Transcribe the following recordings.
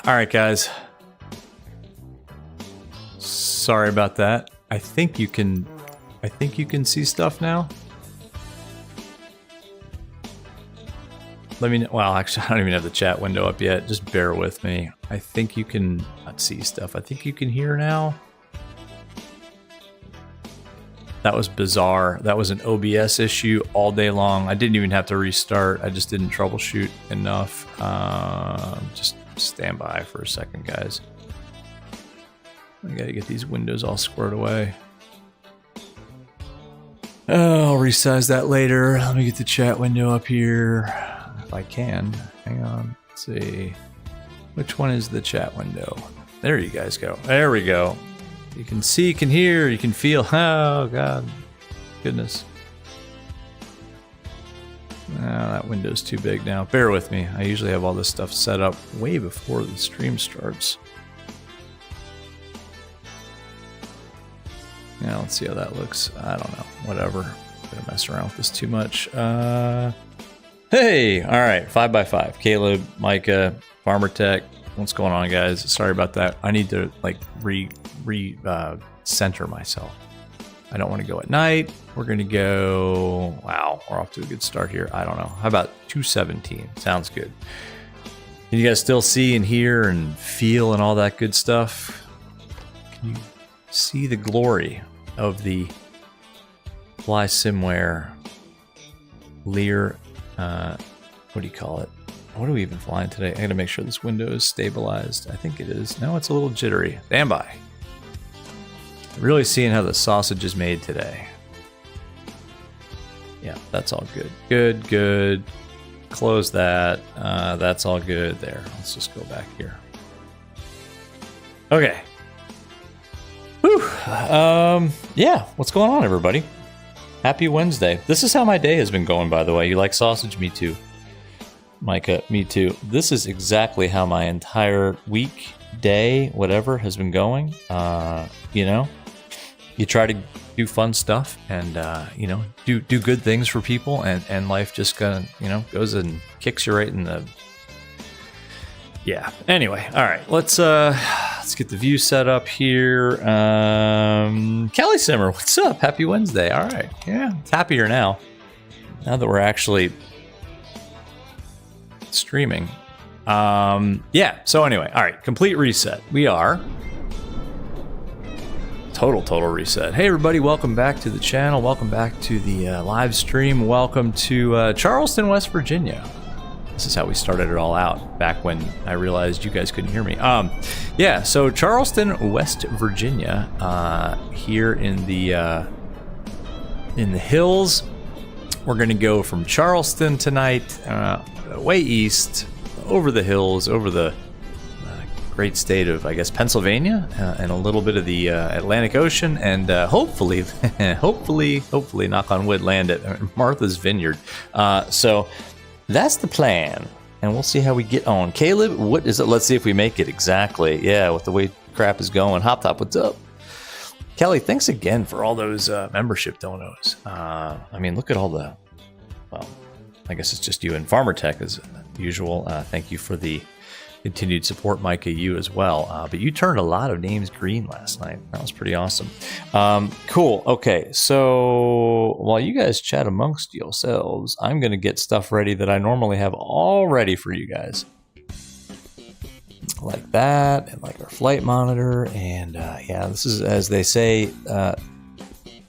All right, guys. Sorry about that. I think you can see stuff now. Let me know. Well, actually, I don't even have the chat window up yet. Just bear with me. I think you can not see stuff. I think you can hear now. That was bizarre. That was an OBS issue all day long. I didn't even have to restart. I just didn't troubleshoot enough. Just stand by for a second, guys. I gotta get these windows all squared away. I'll resize that later. Let me get the chat window up here. If I can. Hang on. Let's see. Which one is the chat window? There you guys go. There we go. You can see, you can hear, you can feel. Oh, God. Goodness. That window's too big now. Bear with me. I usually have all this stuff set up way before the stream starts. Yeah, let's see how that looks. I don't know. Whatever. I'm gonna mess around with this too much. Hey! Alright, 5x5. Caleb, Micah, Farmer Tech. What's going on, guys? Sorry about that. I need to, like, center myself. I don't want to go at night. We're going to go... Wow, we're off to a good start here. I don't know. How about 217? Sounds good. Can you guys still see and hear and feel and all that good stuff? Can you see the glory of the Flysimware Lear, what do you call it? What are we even flying today? I gotta make sure this window is stabilized. I think it is. No, it's a little jittery. Stand by. Really seeing how the sausage is made today. Yeah, that's all good. Good, good. Close that. That's all good there. Let's just go back here. Okay. Whew. Yeah, what's going on, everybody? Happy Wednesday. This is how my day has been going, by the way. You like sausage? Me too. Micah, me too. This is exactly how my entire week, day, whatever has been going. You know, you try to do fun stuff and, you know, do good things for people, and life just kind of, you know, goes and kicks you right in the... Yeah. Anyway, all right. Let's get the view set up here. Kelly Simmer, what's up? Happy Wednesday. All right. Yeah, it's happier now. Now that we're actually streaming. Yeah. So anyway, all right. Complete reset. We are total reset. Hey everybody, welcome back to the channel. Welcome back to the live stream. Welcome to Charleston, West Virginia. This is how we started it all out back when I realized you guys couldn't hear me. Yeah, so Charleston, West Virginia, here in the hills. We're gonna go from Charleston tonight, way east, over the hills, over the great state of, I guess, Pennsylvania, and a little bit of the Atlantic Ocean, and hopefully, hopefully, knock on wood, land at Martha's Vineyard. So that's the plan, and we'll see how we get on. Caleb, what is it? Let's see if we make it exactly. Yeah, with the way crap is going. Hop Top, what's up? Kelly, thanks again for all those membership donos. I mean, look at all the... Well, I guess it's just you and Farmer Tech as usual. Thank you for the continued support, Micah, you as well. But you turned a lot of names green last night. That was pretty awesome. Cool. Okay, so while you guys chat amongst yourselves, I'm going to get stuff ready that I normally have all ready for you guys. Like that, and like our flight monitor, and yeah, this is, as they say,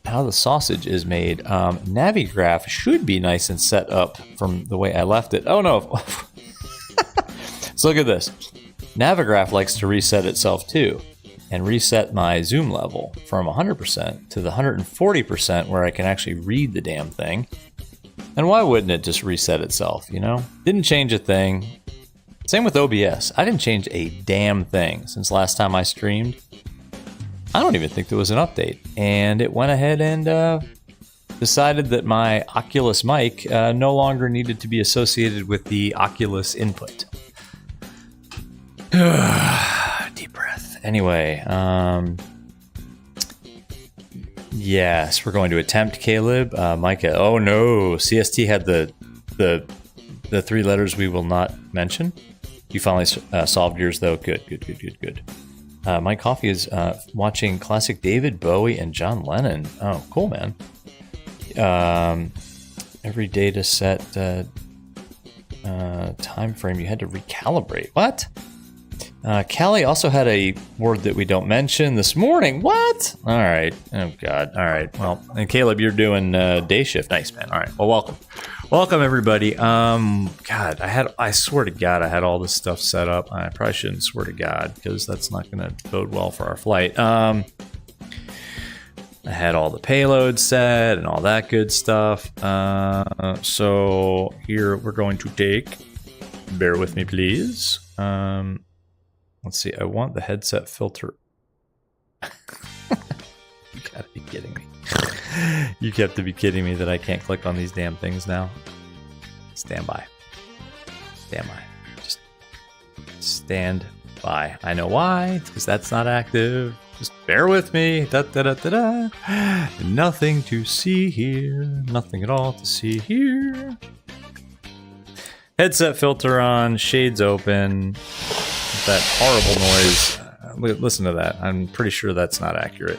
how the sausage is made. Navigraph should be nice and set up from the way I left it. Oh no. So look at this. Navigraph likes to reset itself too, and reset my zoom level from 100% to the 140% where I can actually read the damn thing. And why wouldn't it just reset itself, you know? Didn't change a thing. Same with OBS. I didn't change a damn thing since last time I streamed. I don't even think there was an update. And it went ahead and decided that my Oculus mic no longer needed to be associated with the Oculus input. Deep breath. Anyway, yes, we're going to attempt, Caleb. Micah, oh no, CST had the three letters we will not mention. You finally solved yours, though. Good, good, good, good, good. My coffee is watching classic David Bowie and John Lennon. Oh, cool, man. Every data set time frame you had to recalibrate. What? Callie also had a word that we don't mention this morning. What? All right. Oh, God. All right. Well, and Caleb, you're doing day shift. Nice, man. All right. Well, welcome. Welcome, everybody. God, I swear to God, I had all this stuff set up. I probably shouldn't swear to God because that's not going to bode well for our flight. I had all the payloads set and all that good stuff. So here we're going to take, bear with me, please. Let's see, I want the headset filter. You gotta be kidding me. You have to be kidding me that I can't click on these damn things now. Stand by. Stand by. Just stand by. I know why. It's because that's not active. Just bear with me. Da, da, da, da, da. Nothing to see here. Nothing at all to see here. Headset filter on. Shades open. That horrible noise. Listen to that. I'm pretty sure that's not accurate.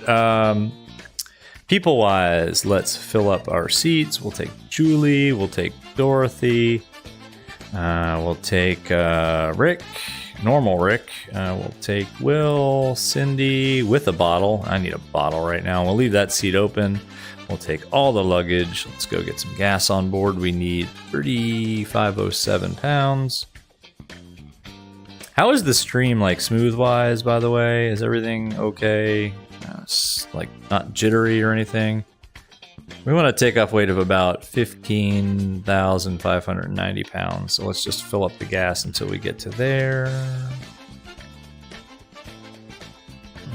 People-wise, let's fill up our seats. We'll take Julie. We'll take Dorothy. We'll take Rick. Normal Rick. We'll take Will. Cindy with a bottle. I need a bottle right now. We'll leave that seat open. We'll take all the luggage. Let's go get some gas on board. We need 3,507 pounds. How is the stream, like, smooth-wise, by the way? Is everything okay? It's, like, not jittery or anything. We want a takeoff weight of about 15,590 pounds. So let's just fill up the gas until we get to there.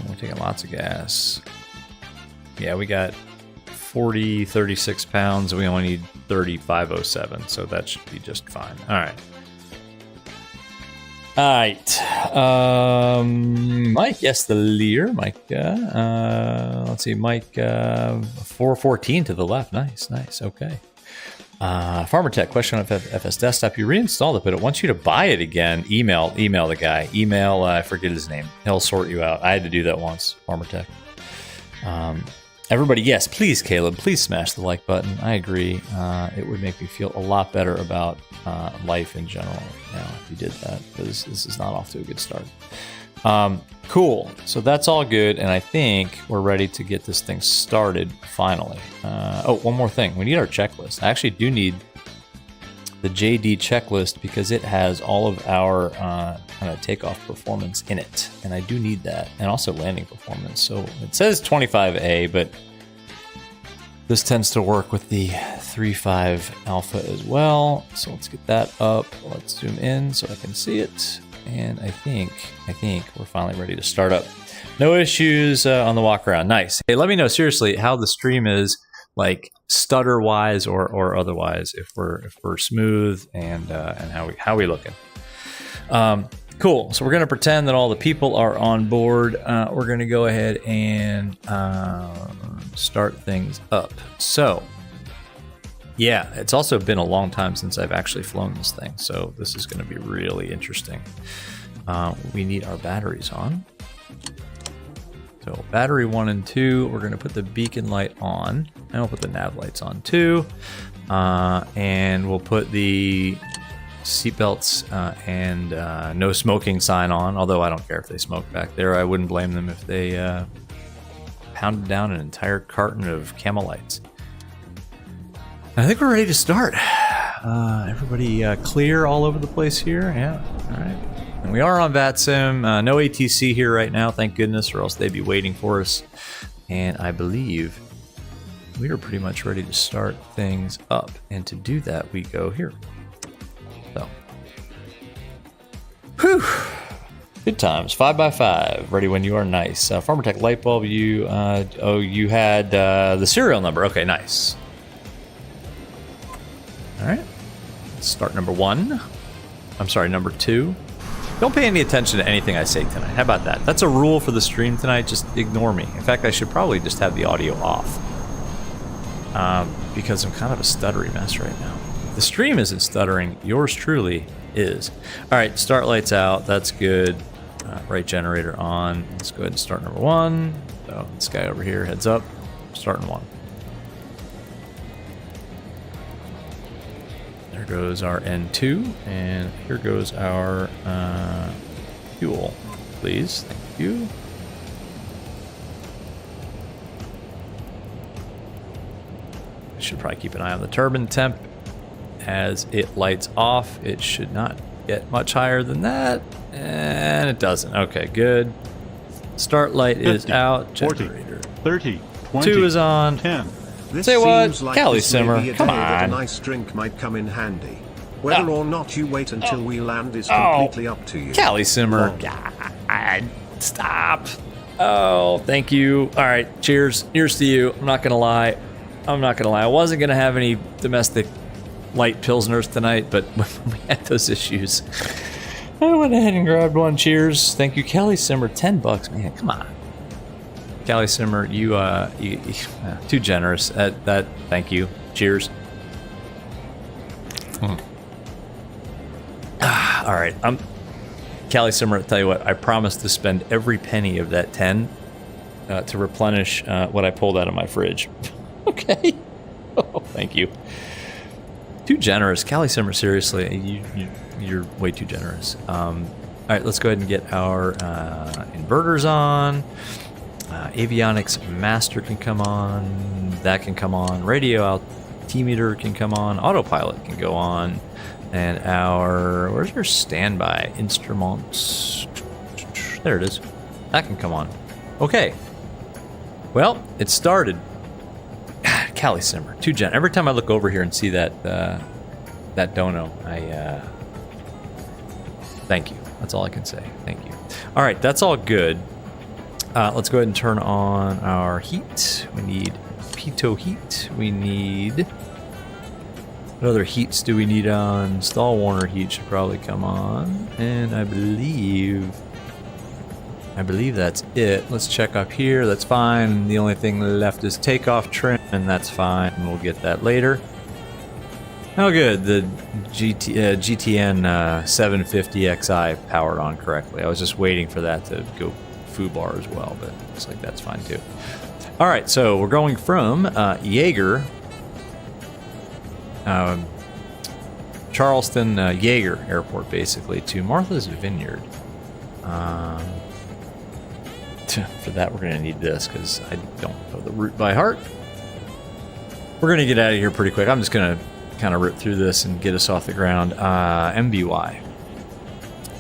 We're taking lots of gas. Yeah, we got 36 pounds. We only need 3,507, so that should be just fine. All right. Alright, Mike, yes, the Lear, Mike, let's see, Mike, 414 to the left, nice, okay. Farmer Tech, question on FS Desktop, you reinstalled it, but it wants you to buy it again. Email the guy, I forget his name, he'll sort you out. I had to do that once, Farmer Tech. Everybody, yes, please, Caleb, please smash the like button. I agree. It would make me feel a lot better about life in general now if you did that, because this is not off to a good start. Cool. So that's all good, and I think we're ready to get this thing started finally. Oh, one more thing. We need our checklist. I actually do need the JD checklist because it has all of our kind of takeoff performance in it, and I do need that, and also landing performance. So it says 25A, but this tends to work with the 3.5 alpha as well. So let's get that up. Let's zoom in so I can see it, and I think we're finally ready to start up. No issues on the walk around. Nice. Hey, let me know seriously how the stream is, like stutter wise or otherwise, if we're smooth and how we looking. Cool. So we're going to pretend that all the people are on board. We're going to go ahead and start things up. So yeah, it's also been a long time since I've actually flown this thing, so this is going to be really interesting. We need our batteries on. So battery 1 and 2, we're going to put the beacon light on, and we'll put the nav lights on too. And we'll put the seatbelts and no smoking sign on, although I don't care if they smoke back there. I wouldn't blame them if they pounded down an entire carton of Camel lights. I think we're ready to start. Everybody clear all over the place here? Yeah, all right. And we are on VATSIM. No ATC here right now, thank goodness, or else they'd be waiting for us. And I believe we are pretty much ready to start things up. And to do that, we go here. So, whew. Good times. 5x5. Ready when you are. Nice. Farmer Tech light bulb. You had the serial number. Okay, nice. All right. Let's start number 1. I'm sorry, number 2. Don't pay any attention to anything I say tonight. How about that? That's a rule for the stream tonight. Just ignore me. In fact, I should probably just have the audio off. Because I'm kind of a stuttery mess right now. The stream isn't stuttering. Yours truly is. All right, start lights out. That's good. Right generator on. Let's go ahead and start number 1. So this guy over here, heads up. Starting 1. There goes our N2, and here goes our fuel, please. Thank you. I should probably keep an eye on the turbine temp as it lights off. It should not get much higher than that, and it doesn't. Okay, good. Start light 50, is out. Generator 40, 30, 20, 2 is on. 10. This Say what? seems like Cali this may Simmer, be a come day that on. a nice drink might come in handy. Whether or not you wait until we land is completely up to you. Cali Simmer. God, stop. Oh, thank you. All right, cheers. Here's to you. I'm not gonna lie. I wasn't gonna have any domestic light pilsners tonight, but when we had those issues, I went ahead and grabbed one. Cheers. Thank you, Cali Simmer. $10, man. Come on. Cali Simmer, you too generous. That thank you. Cheers. All right, Cali Simmer. I'll tell you what, I promised to spend every penny of that 10 to replenish what I pulled out of my fridge. Okay. Oh, thank you. Too generous, Cali Simmer. Seriously, you're way too generous. All right, let's go ahead and get our inverters on. Avionics master can come on. That can come on. Radio altimeter can come on. Autopilot can go on. And where's your standby instruments? There it is. That can come on. Okay. Well, it started. Cali Simmer, too gen. Every time I look over here and see that dono, thank you. That's all I can say. Thank you. All right, that's all good. Let's go ahead and turn on our heat. We need pitot heat. We need... What other heats do we need on? Stall Warner heat should probably come on. And I believe that's it. Let's check up here. That's fine. The only thing left is takeoff trim, and that's fine. And we'll get that later. Oh, good. The GTN 750XI powered on correctly. I was just waiting for that to go foobar as well, but looks like that's fine too. All right, so we're going from Jaeger, Charleston Jaeger Airport, basically, to Martha's Vineyard. For that, we're going to need this because I don't know the route by heart. We're going to get out of here pretty quick. I'm just going to kind of rip through this and get us off the ground. MVY.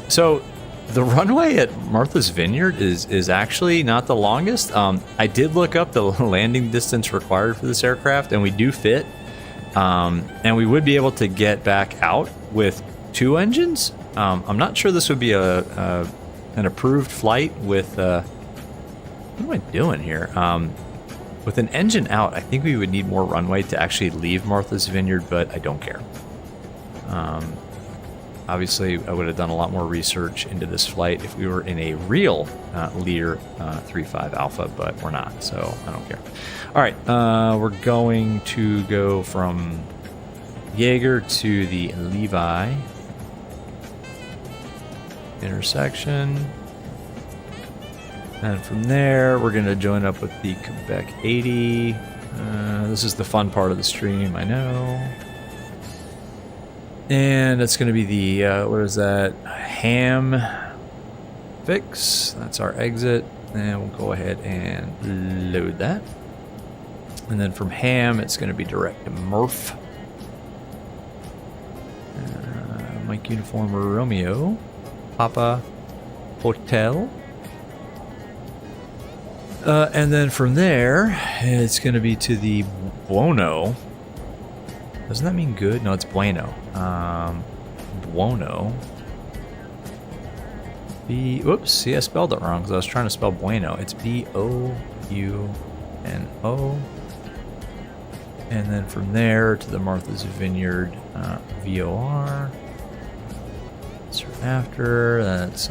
So the runway at Martha's Vineyard is actually not the longest. I did look up the landing distance required for this aircraft, and we do fit. And we would be able to get back out with 2 engines. I'm not sure this would be an approved flight with... what am I doing here? With an engine out, I think we would need more runway to actually leave Martha's Vineyard, but I don't care. Obviously, I would have done a lot more research into this flight if we were in a real Lear 35 Alpha, but we're not, so I don't care. All right, we're going to go from Jaeger to the Levi intersection. And from there, we're going to join up with the Quebec 80. This is the fun part of the stream, I know. And it's going to be the, what is that? Ham fix. That's our exit. And we'll go ahead and load that. And then from Ham, it's going to be direct to Murph. Mike Uniform Romeo. Papa Hotel. And then from there, it's going to be to the Buono. Doesn't that mean good? No, it's Bueno. Buono. Whoops, see, I spelled it wrong because I was trying to spell Bueno. It's Bouno. And then from there to the Martha's Vineyard VOR. That's right after. That's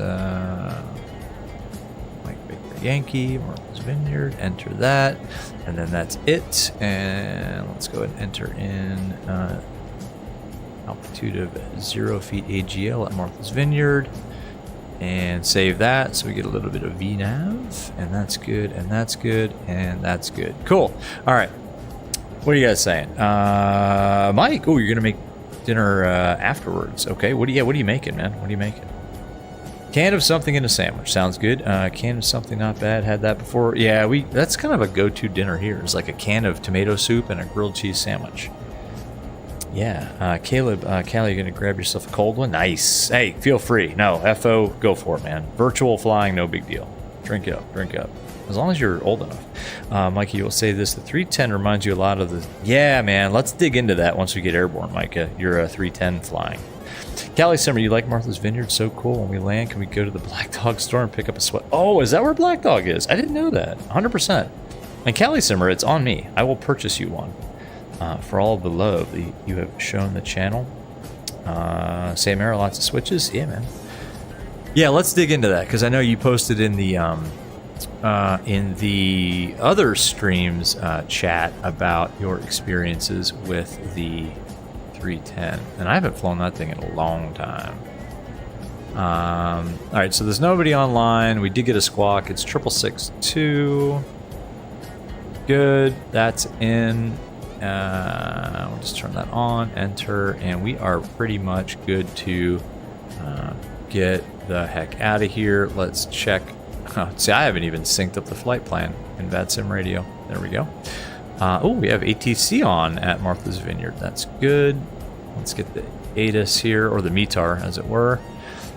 Mike Victor Yankee, Martha's Vineyard. Enter that. And then that's it. And let's go ahead and enter in altitude of 0 feet AGL at Martha's Vineyard. And save that so we get a little bit of VNAV. And that's good, and that's good, and that's good. Cool. All right. What are you guys saying? Mike, oh, you're going to make dinner afterwards. Okay. What are you making, man? What are you making? Can of something in a sandwich. Sounds good. Can of something not bad. Had that before. Yeah, that's kind of a go-to dinner here. It's like a can of tomato soup and a grilled cheese sandwich. Yeah, Caleb, Callie, you're going to grab yourself a cold one? Nice. Hey, feel free. No, FO, go for it, man. Virtual flying, no big deal. Drink up, drink up. As long as you're old enough. Mikey, you'll say this. The 310 reminds you a lot of the... Yeah, man, let's dig into that once we get airborne, Micah. You're a 310 flying. Callie Summer, you like Martha's Vineyard? So cool. When we land, can we go to the Black Dog store and pick up a sweat? Oh, is that where Black Dog is? I didn't know that. 100%. And Callie Simmer, it's on me. I will purchase you one. For all of the love that you have shown the channel. Same error, lots of switches. Yeah, man. Yeah, let's dig into that because I know you posted in the other streams chat about your experiences with the 310, and I haven't flown that thing in a long time. All right, so there's nobody online. We did get a squawk. It's 6662. Good. That's in. We'll just turn that on, enter, and we are pretty much good to get the heck out of here. Let's check. See, I haven't even synced up the flight plan in VATSIM radio. There we go. Oh, we have ATC on at Martha's Vineyard. That's good. Let's get the ATIS here, or the METAR, as it were.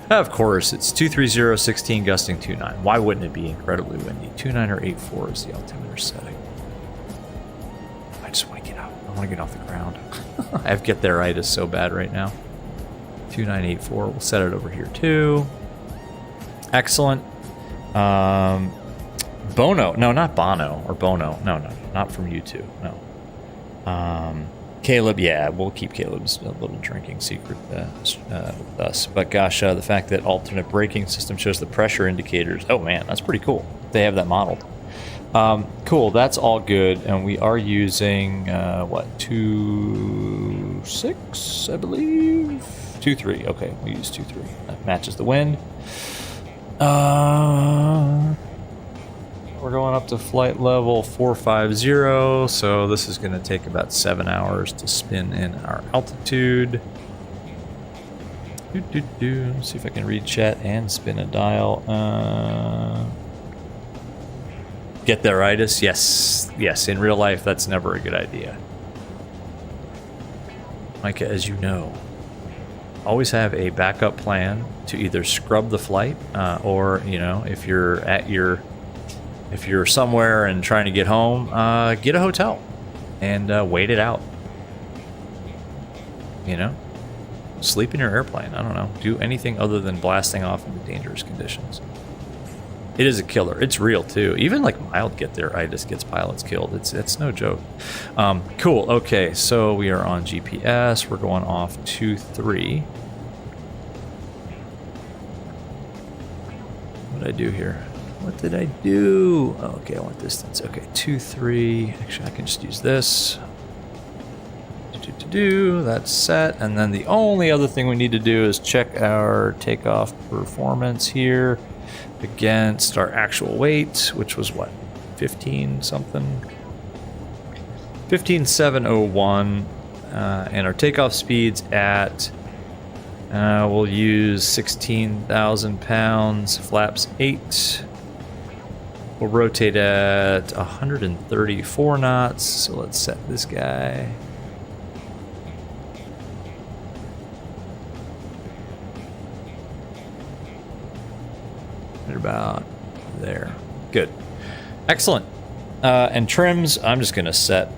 Of course, it's 230-16, gusting 29. Why wouldn't it be incredibly windy? 29 or 84 is the altimeter setting. I just want to get out. I want to get off the ground. I have get there-itis so bad right now. 2984. We'll set it over here too. Excellent. Bono. No, not Bono or Bono. No, not from YouTube. No. Caleb. Yeah, we'll keep Caleb's little drinking secret with us. But gosh, the fact that alternate braking system shows the pressure indicators. Oh man, that's pretty cool. They have that modeled. Cool, that's all good, and we are using, 2.6, I believe? 2.3, okay, we use 2.3. That matches the wind. We're going up to flight level 450, so this is going to take about 7 hours to spin in our altitude. See if I can read chat and spin a dial. Get there-itis? Yes, in real life, that's never a good idea. Micah, as you know, always have a backup plan to either scrub the flight, or, you know, if you're somewhere and trying to get home, get a hotel and wait it out. You know? Sleep in your airplane. I don't know. Do anything other than blasting off into dangerous conditions. It is a killer. It's real too. Even like mild get there-itis gets pilots killed. It's no joke. Cool. Okay, so we are on GPS. We're going off 2.3. What did I do here? What did I do? Oh, okay, I want distance. Okay, 2.3. Actually, I can just use this. That's set. And then the only other thing we need to do is check our takeoff performance here against our actual weight, which was what, 15 something, 15,701, and our takeoff speeds at we'll use 16,000 pounds, flaps 8. We'll rotate at 134 knots, so let's set this guy. About there. Good. Excellent. And trims, I'm just going to set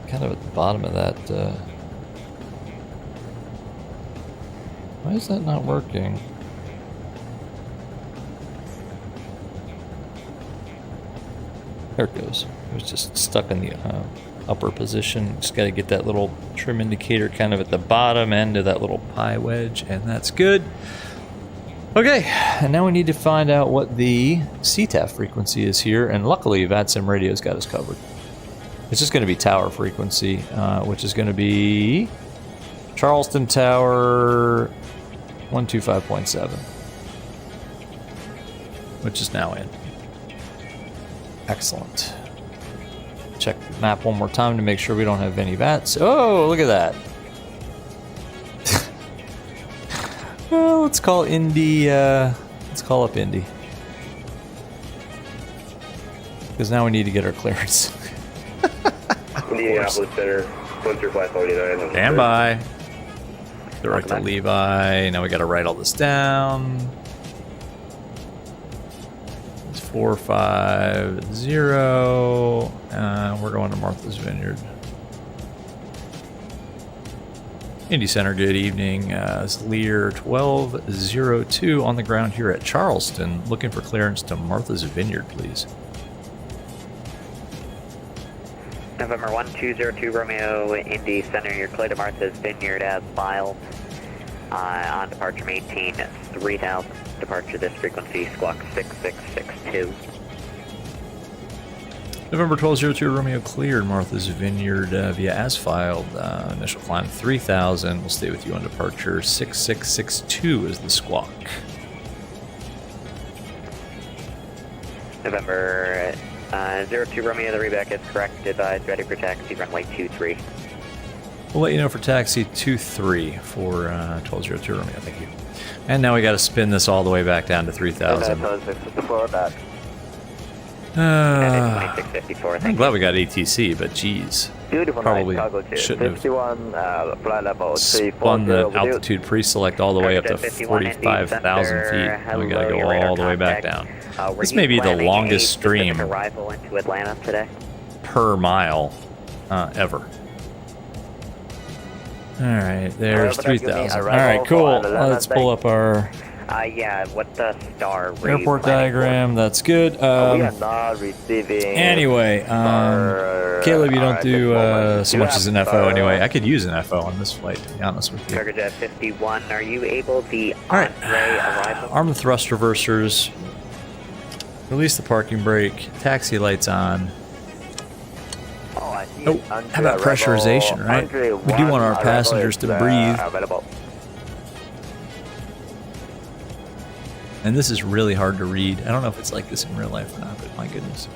kind of at the bottom of that. Why is that not working? There it goes. It was just stuck in the upper position. Just got to get that little trim indicator kind of at the bottom end of that little pie wedge, and that's good. Okay, and now we need to find out what the CTAF frequency is here, and luckily VATSIM radio's got us covered. It's just going to be tower frequency, which is going to be Charleston Tower 125.7, which is now in. Excellent. Check the map one more time to make sure we don't have any VATs. Oh, look at that. Well, let's call Indy, let's call up Indy. Because now we need to get our clearance. Indianapolis Center, Winter Flight 49. Stand by. Direct to Levi. Now we gotta write all this down. It's 450. We're going to Martha's Vineyard. Indy Center, good evening. It's Lear 1202 on the ground here at Charleston. Looking for clearance to Martha's Vineyard, please. November 1202 Romeo, Indy Center, you're clear to Martha's Vineyard as filed. On departure maintain 3000. Departure this frequency, squawk 6662. November 1202 Romeo cleared Martha's Vineyard via as filed. Initial climb 3000. We'll stay with you on departure 6662 is the squawk. November 02 Romeo, the reback is correct. Advise ready for taxi, runway 23. We'll let you know for taxi 23 for 1202 Romeo. Thank you. And now we got to spin this all the way back down to 3000. I'm glad we got ATC, but geez. Probably shouldn't have spun the altitude pre-select all the way up to 45,000 feet. And we got to go all the way back down. This may be the longest stream arrival into Atlanta today per mile ever. Alright, there's 3,000. Alright, cool. Let's pull up our yeah, what the star airport diagram. That's good. We are not receiving. Anyway, Caleb, you don't do so much as an FO anyway. I could use an FO on this flight, to be honest with you. Cargojet 51, are you able the Alright, arrival? arm the thrust reversers. Release the parking brake. Taxi lights on. Oh, how about pressurization, right? We do want our passengers to breathe. And this is really hard to read. I don't know if it's like this in real life or not, but my goodness.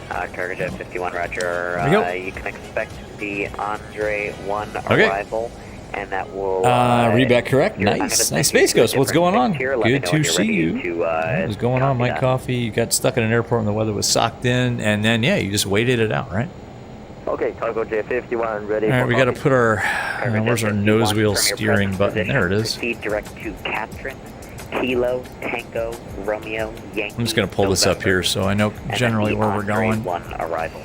Cargojet 51, roger. You can expect the Andre 1 arrival, and that will... readback correct. Nice. Nice Space Ghost. What's going on? Good to see you. What's going on, Mike Coffee? You got stuck in an airport and the weather was socked in, and then, yeah, you just waited it out, right? Okay, Cargojet 51 ready. All right, we got to put our... where's our nose wheel steering button? There it is. Proceed direct to Catherine. Kilo, Tango, Romeo, Yankee. I'm just going to pull this up here so I know generally where we're going. One arrival.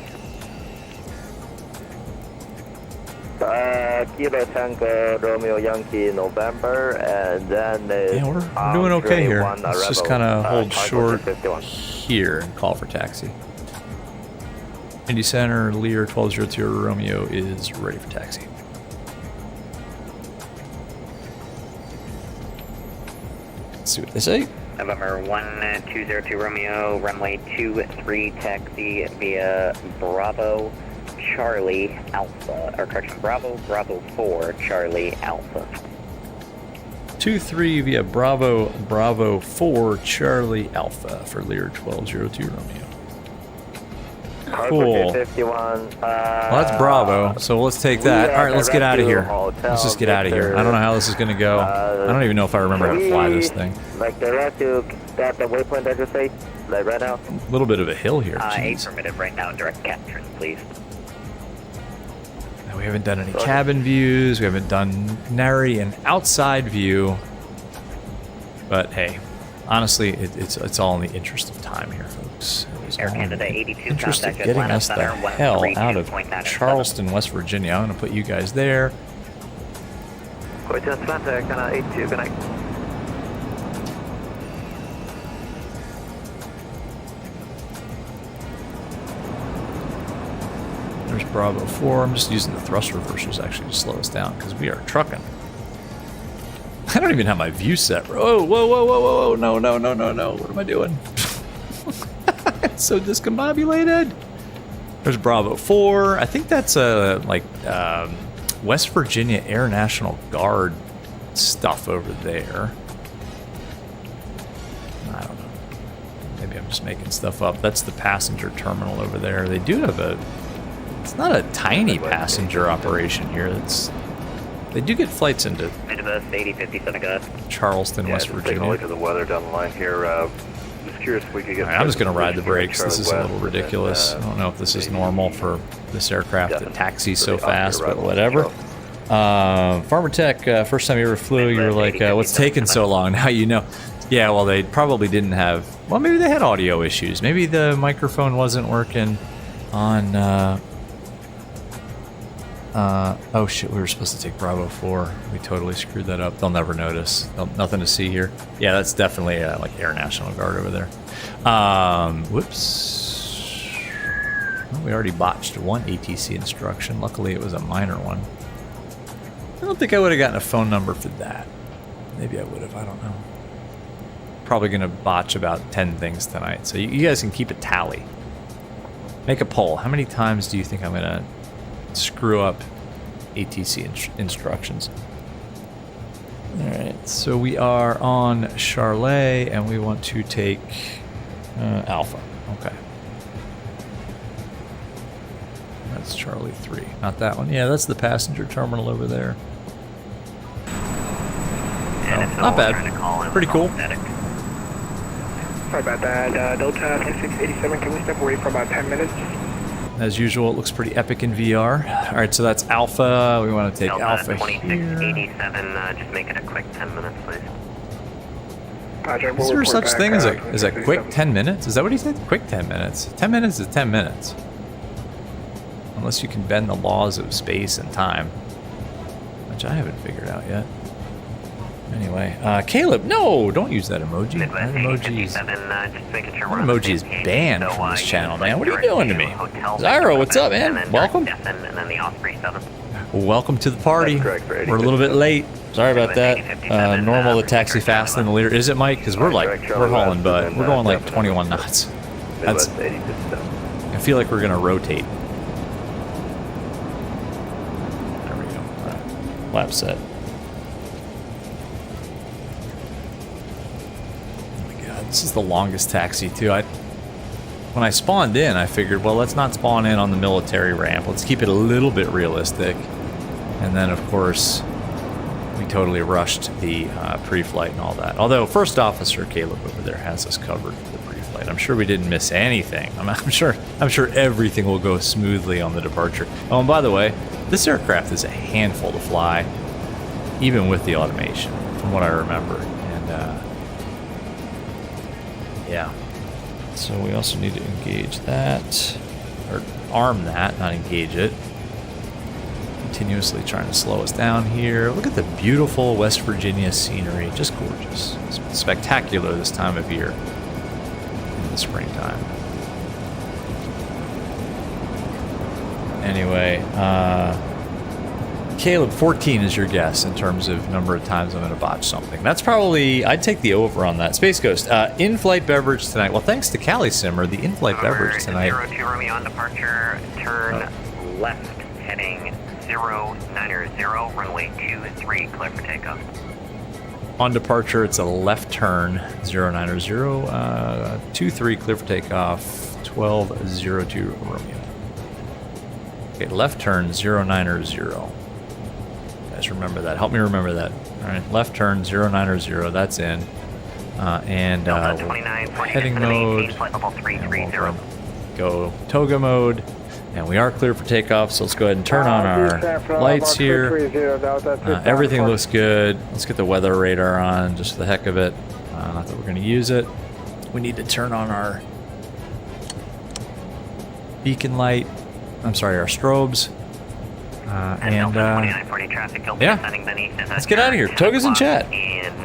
Kilo, Tango, Romeo, Yankee, November, and then yeah, we're doing okay here. Let's just kind of hold short here and call for taxi. Indy Center, Lear 1202 Romeo is ready for taxi. Let's see what they say. November 1202 Romeo, runway 23, taxi via Bravo Charlie Alpha, or correction, Bravo 4 Charlie Alpha. 23 via Bravo 4 Charlie Alpha for Lear 1202 Romeo. Cool. 51. Well, that's Bravo, so let's take that. All right, let's get out of here. Let's just get out of here. I don't know how this is going to go. I don't even know if I remember how to fly this thing. Like direct to that the waypoint that you say, like right now. A little bit of a hill here. A permitted right now, direct Catherine, please. Now, we haven't done any cabin views. We haven't done nary an outside view. But hey, honestly, it's all in the interest of time here, folks. Air Canada 82, interest of contact getting Atlanta us the Center, hell out of 132.97. Charleston, West Virginia. I'm going to put you guys there. Go to Atlanta, Canada 82, good night. There's Bravo 4. I'm just using the thrust reversers actually to slow us down because we are trucking. I don't even have my view set. Oh, whoa. No. What am I doing? It's so discombobulated. There's Bravo 4. I think that's West Virginia Air National Guard stuff over there. I don't know. Maybe I'm just making stuff up. That's the passenger terminal over there. They do have it's not a tiny passenger operation here. They do get flights into Charleston, West Virginia. Look at the weather down the line here. Just curious if we could get. Right, I'm just going to ride the brakes. This is a little ridiculous. I don't know if this is normal for this aircraft to taxi so fast, but whatever. Farmer Tech, first time you ever flew, you were like, what's taking so long? Now you know. Yeah, well, they probably didn't have... Well, maybe they had audio issues. Maybe the microphone wasn't working on... oh shit, we were supposed to take Bravo 4. We totally screwed that up. They'll never notice. Nothing to see here. Yeah, that's definitely like Air National Guard over there. Whoops. Well, we already botched one ATC instruction. Luckily, it was a minor one. I don't think I would have gotten a phone number for that. Maybe I would have. I don't know. Probably going to botch about 10 things tonight. So you guys can keep a tally. Make a poll. How many times do you think I'm going to screw up ATC instructions? Alright, so we are on Charlotte and we want to take Alpha. Okay. That's Charlie 3. Not that one. Yeah, that's the passenger terminal over there. Oh, not bad. Pretty cool. Sorry about that. Delta 6687, can we step away for about 10 minutes? As usual, it looks pretty epic in VR. Alright, so that's Alpha. We want to take Delta Alpha 2687, just make it a quick 10 minutes, please. Roger, Is there such thing as a quick 10 minutes? Is that what he said? Quick 10 minutes. 10 minutes is 10 minutes. Unless you can bend the laws of space and time. Which I haven't figured out yet. Anyway, Caleb, no! Don't use that emoji. That emoji is banned from this channel, man. What are you doing to me? Zyro, what's up, man? Welcome. Welcome to the party. We're a little bit late. Sorry about that. Normal to taxi fast than the Lear. Is it, Mike? Because we're hauling butt. We're going like 21 knots. That's. I feel like we're gonna rotate. There we go. All right. Lap set. This is the longest taxi, too. When I spawned in, I figured, well, let's not spawn in on the military ramp. Let's keep it a little bit realistic. And then, of course, we totally rushed the pre-flight and all that. Although, First Officer Caleb over there has us covered for the pre-flight. I'm sure we didn't miss anything. I'm sure everything will go smoothly on the departure. Oh, and by the way, this aircraft is a handful to fly, even with the automation, from what I remember. And, yeah, so we also need to engage that, or arm that, not engage it. Continuously trying to slow us down here. Look at the beautiful West Virginia scenery, just gorgeous. It's spectacular this time of year in the springtime. Anyway, Caleb, 14 is your guess in terms of number of times I'm going to botch something. That's probably, I'd take the over on that. Space Ghost, in-flight beverage tonight. Well, thanks to Flysimware, the in-flight beverage tonight. 02 Romeo on departure, turn left, heading 090, runway 23, clear for takeoff. On departure, it's a left turn, 090, 23, clear for takeoff, 1202 Romeo. Okay, left turn, 090. Remember that. Help me remember that. All right, left turn 090. That's in. And heading mode. And we'll go toga mode, and we are clear for takeoff. So let's go ahead and turn on our lights here. Everything looks good. Let's get the weather radar on, just for the heck of it. Not that we're going to use it. We need to turn on our beacon light. I'm sorry, our strobes. Yeah, let's get out of here. Toga's in chat.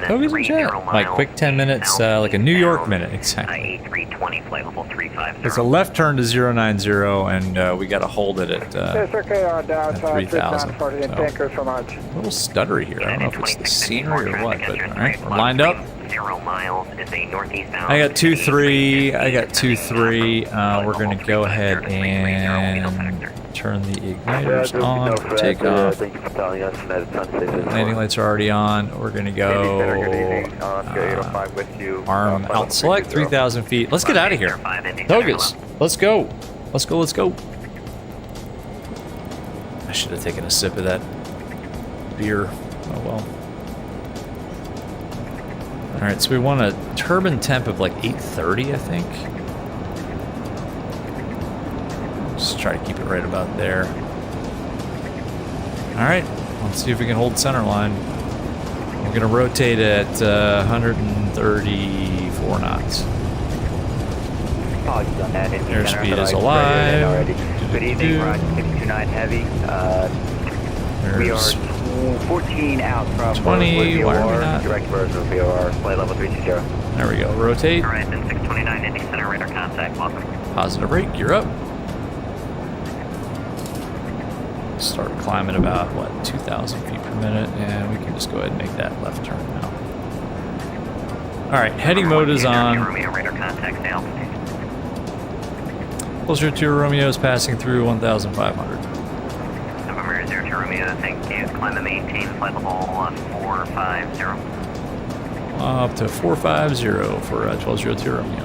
Focus and chat. Like quick 10 minutes, like a New York minute, exactly. A320 flight level 350. It's a left turn to 090, and we got to hold it at It's okay on down 3,000. for the tankers from us. A little stuttery here. I don't know if it's the scenery or what, but all right, we're lined up. 0 miles is a northeastbound. I got 2-3. I got 2-3 we're gonna go ahead and turn the igniters on for takeoff. Thank you for telling us. Landing lights are already on. We're gonna go arm out select 3,000 feet. Let's get out of here. Togas, let's go. Let's go. Let's go. I should have taken a sip of that beer. Oh well. All right, so we want a turbine temp of like 830, I think. Just try to keep it right about there. All right, let's see if we can hold center line. We're gonna rotate at 134 knots. Airspeed is alive. Good evening, ROG 629 Heavy. We are 14 out from 20, why are we not? Direct version of VOR, flight level 320. There we go, rotate. Horizon 629 Indy Center radar contact, welcome. Positive rate, you're up. Start climbing about, what, 2,000 feet per minute, and we can just go ahead and make that left turn now. All right, heading mode is on. Romeo radar contact to altitude. Closer to Romeo is passing through 1,500. November 02 Romeo, thank you. Climb and maintain flight level 450. Up to 450 for 1202 Romeo.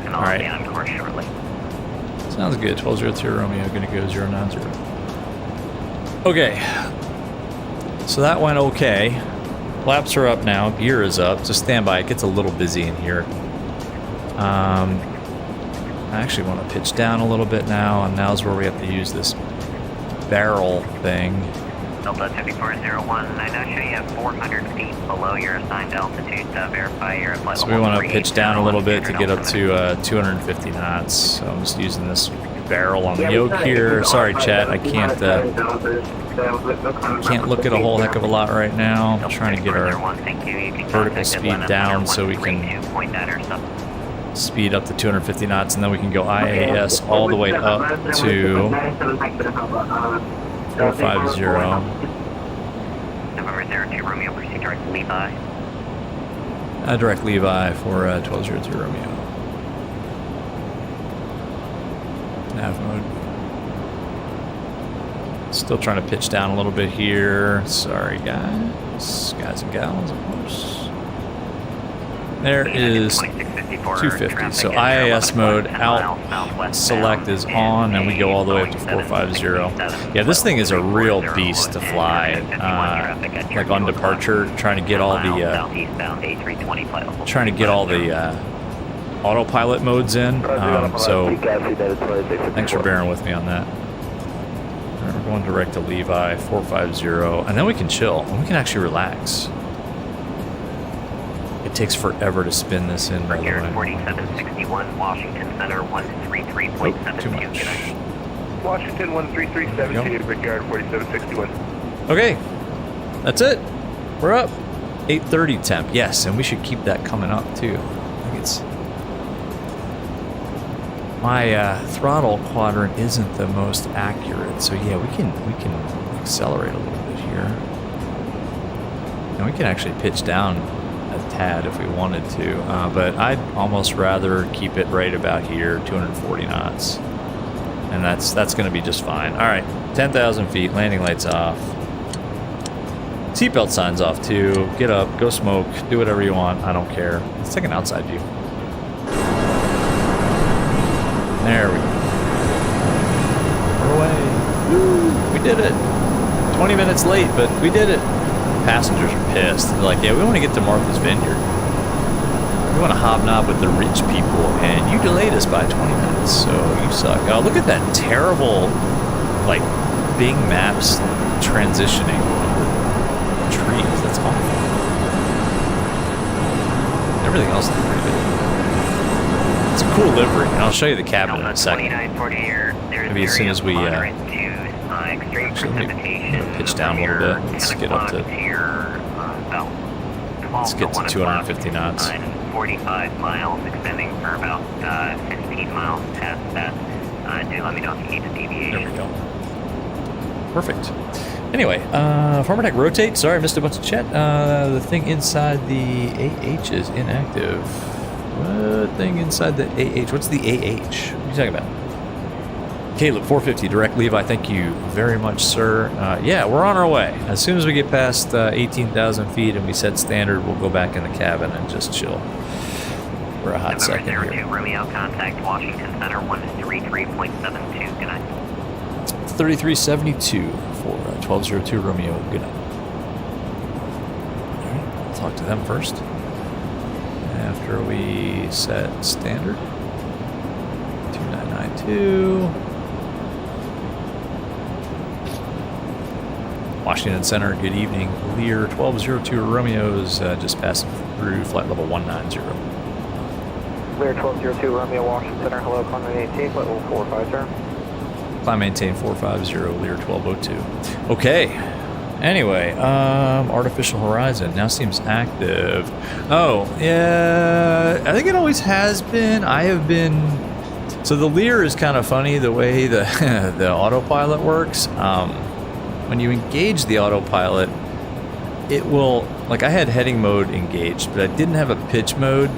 And All I'll right. be on course shortly. Sounds good. 1202 Romeo, gonna go 090. Okay. So that went okay. Flaps are up now. Gear is up. So stand by. It gets a little busy in here. I actually want to pitch down a little bit now, and now's where we have to use this barrel thing. Delta 5401, I now show you have 400 feet below your assigned altitude. Verify your flight So level we want to pitch down a little bit to 38, get up to 250 knots. So I'm just using this barrel on the yoke here. Sorry, chat, I can't look at a whole heck of a lot right now. I'm trying to get our vertical speed down so we can speed up to 250 knots, and then we can go IAS all the way up to 450. November 02 Romeo, proceed direct Levi. Direct Levi for 1202 Romeo. Nav mode. Still trying to pitch down a little bit here. Sorry, guys. Guys and gals, of course. There is 250. So IAS mode out select is on, and we go all the way up to 450. Yeah, this thing is a real beast to fly. Like on departure, trying to get all the autopilot modes in. So thanks for bearing with me on that. All right, we're going direct to Levi 450, and then we can chill and we can actually relax. It takes forever to spin this in, by the way. 4761, Washington Center, 133.72. Too much. Washington 133.72, Brickyard 4761. Okay, that's it. We're up. 830 temp, yes, and we should keep that coming up too. I think it's my throttle quadrant isn't the most accurate, so yeah, we can accelerate a little bit here, and we can actually pitch down a tad if we wanted to, but I'd almost rather keep it right about here, 240 knots, and that's going to be just fine. All right, 10,000 feet, landing lights off, seatbelt signs off too. Get up, go smoke, do whatever you want. I don't care. Let's take an outside view. There we go. We're away. Woo, we did it. 20 minutes late, but we did it. Passengers are pissed. They're like, yeah, we want to get to Martha's Vineyard. We want to hobnob with the rich people, and you delayed us by 20 minutes, so you suck. Oh, look at that terrible, like, Bing Maps transitioning trees. That's awful. Everything else is pretty good. It's a cool livery, and I'll show you the cabin in a second. Maybe as soon as we actually, let me pitch down a little bit. Let's get up to Let's get to 250 knots. 45 miles, extending for about 15 miles past that. Do let me know if you need a deviation. There we go. Perfect. Anyway, Farmer Tech rotate. Sorry, I missed a bunch of chat. The thing inside the AH is inactive. What thing inside the AH? What's the AH? What are you talking about? Caleb, 450, direct Levi, thank you very much, sir. Yeah, we're on our way. As soon as we get past 18,000 feet and we set standard, we'll go back in the cabin and just chill for a hot second here. 02 Romeo, contact Washington Center 133.72, good night. 3372 for 1202 Romeo, good night. All right, I'll talk to them first. After we set standard. 2992. Washington Center, good evening. Lear 1202 Romeo's just passing through flight level 190. Lear 1202 Romeo, Washington Center, hello, climb maintain, flight level 45, sir. Climb maintain 450, Lear 1202. Okay. Anyway, Artificial Horizon now seems active. Oh, yeah, I think it always has been. I have been. So the Lear is kind of funny the way the the autopilot works. When you engage the autopilot, it will, like I had heading mode engaged, but I didn't have a pitch mode.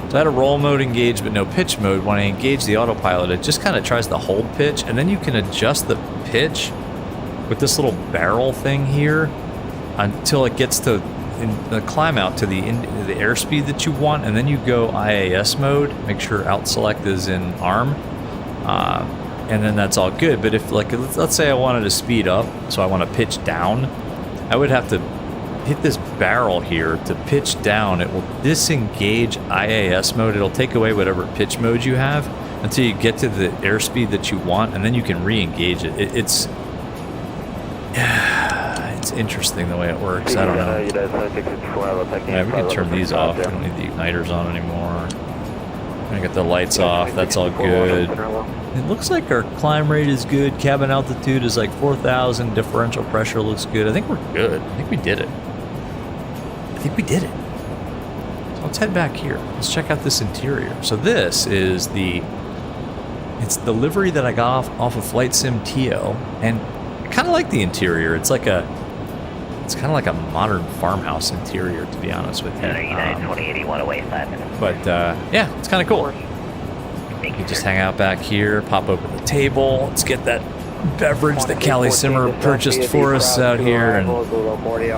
So I had a roll mode engaged, but no pitch mode. When I engage the autopilot, it just kind of tries to hold pitch, and then you can adjust the pitch with this little barrel thing here until it gets to the climb out to the airspeed that you want, and then you go IAS mode, make sure out select is in ARM, and then that's all good. But if, like, let's say I wanted to speed up, so I want to pitch down, I would have to hit this barrel here to pitch down. It will disengage IAS mode. It'll take away whatever pitch mode you have until you get to the airspeed that you want, and then you can re-engage it. It's interesting the way it works. I don't know. Yeah, we can turn these off. We don't need the igniters on anymore. We're gonna get the lights off. That's all good. It looks like our climb rate is good. Cabin altitude is like 4,000. Differential pressure looks good. I think we're good. I think we did it. So let's head back here. Let's check out this interior. So this is it's the livery that I got off of Flysim TO, and I kind of like the interior. It's kind of like a modern farmhouse interior, to be honest with you. United 2081 away 5 minutes. But yeah, it's kind of cool. You can just hang out back here, pop open the table. Let's get that beverage that Callie Simmer purchased for us out here, and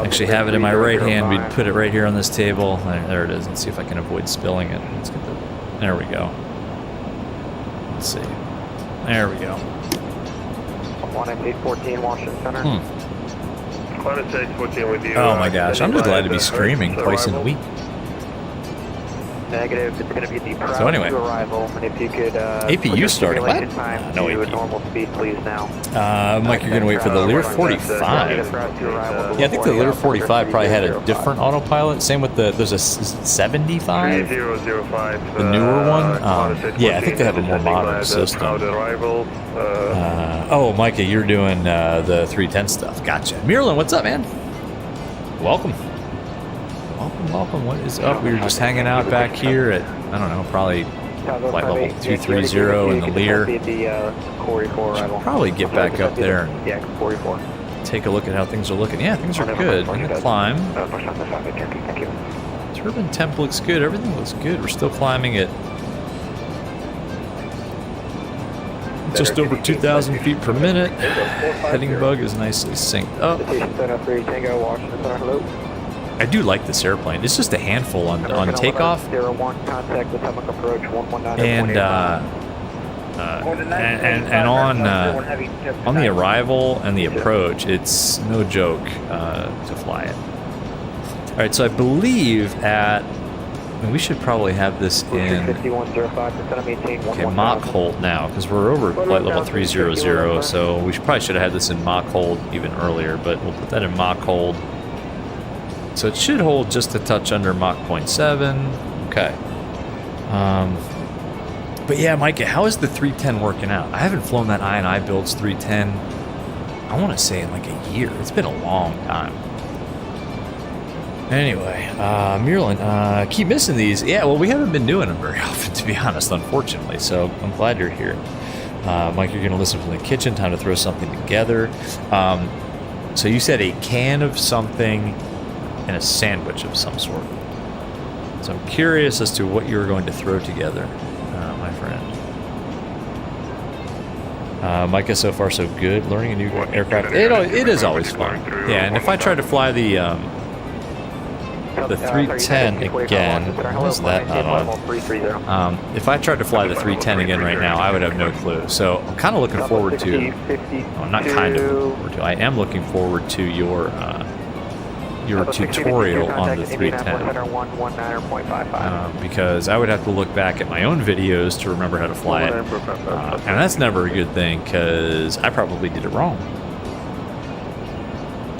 actually have it in my right hand. We'd put it right here on this table. There it is. Let's see if I can avoid spilling it. Let's get there we go. Let's see. There we go. 1814 Washington Center. Oh my gosh, I'm just glad to be streaming twice in a week. Negative, it's going to be the So anyway, arrival, and if you could APU started. What? No to APU. normal speed, please, now. Mike, you're going to wait for the Lear 45. Yeah, I think the Lear 45 probably had a different autopilot. Same with there's a 75? The newer one? Yeah, I think they have a more modern system. Oh, Micah, you're doing the 310 stuff. Gotcha. Mirlin, what's up, man? Welcome. Welcome. What is up? We were just hanging out back here at, I don't know, probably flight level 230 in the Lear. Should probably get back up there and take a look at how things are looking. Yeah, things are good. In the climb. Turbine temp looks good. Everything looks good. We're still climbing at just over 2,000 feet per minute. Heading bug is nicely synced up. I do like this airplane. It's just a handful on takeoff, and on the arrival and the approach, it's no joke to fly it. All right, so I believe we should probably have this in Mach hold now, because we're over flight level 300, so we probably should have had this in Mach hold even earlier, but we'll put that in Mach hold. So it should hold just a touch under Mach 0.7. Okay. But yeah, Micah, how is the 310 working out? I haven't flown that I&I Builds 310, I want to say in like a year. It's been a long time. Anyway, Mirlin, keep missing these. Yeah, well, we haven't been doing them very often, to be honest, unfortunately. So I'm glad you're here. Mike, you're going to listen from the kitchen. Time to throw something together. So you said a can of something and a sandwich of some sort. So I'm curious as to what you're going to throw together, my friend. Micah, so far so good. Learning a new aircraft. It is always fun. Yeah, and if I try to fly the 310 again, is that not on? If I tried to fly the 310 again right now, I would have no clue. So I'm kind of looking forward to. I'm not kind of looking forward to. I am looking forward to your tutorial on the 310 because I would have to look back at my own videos to remember how to fly it, and that's never a good thing because I probably did it wrong.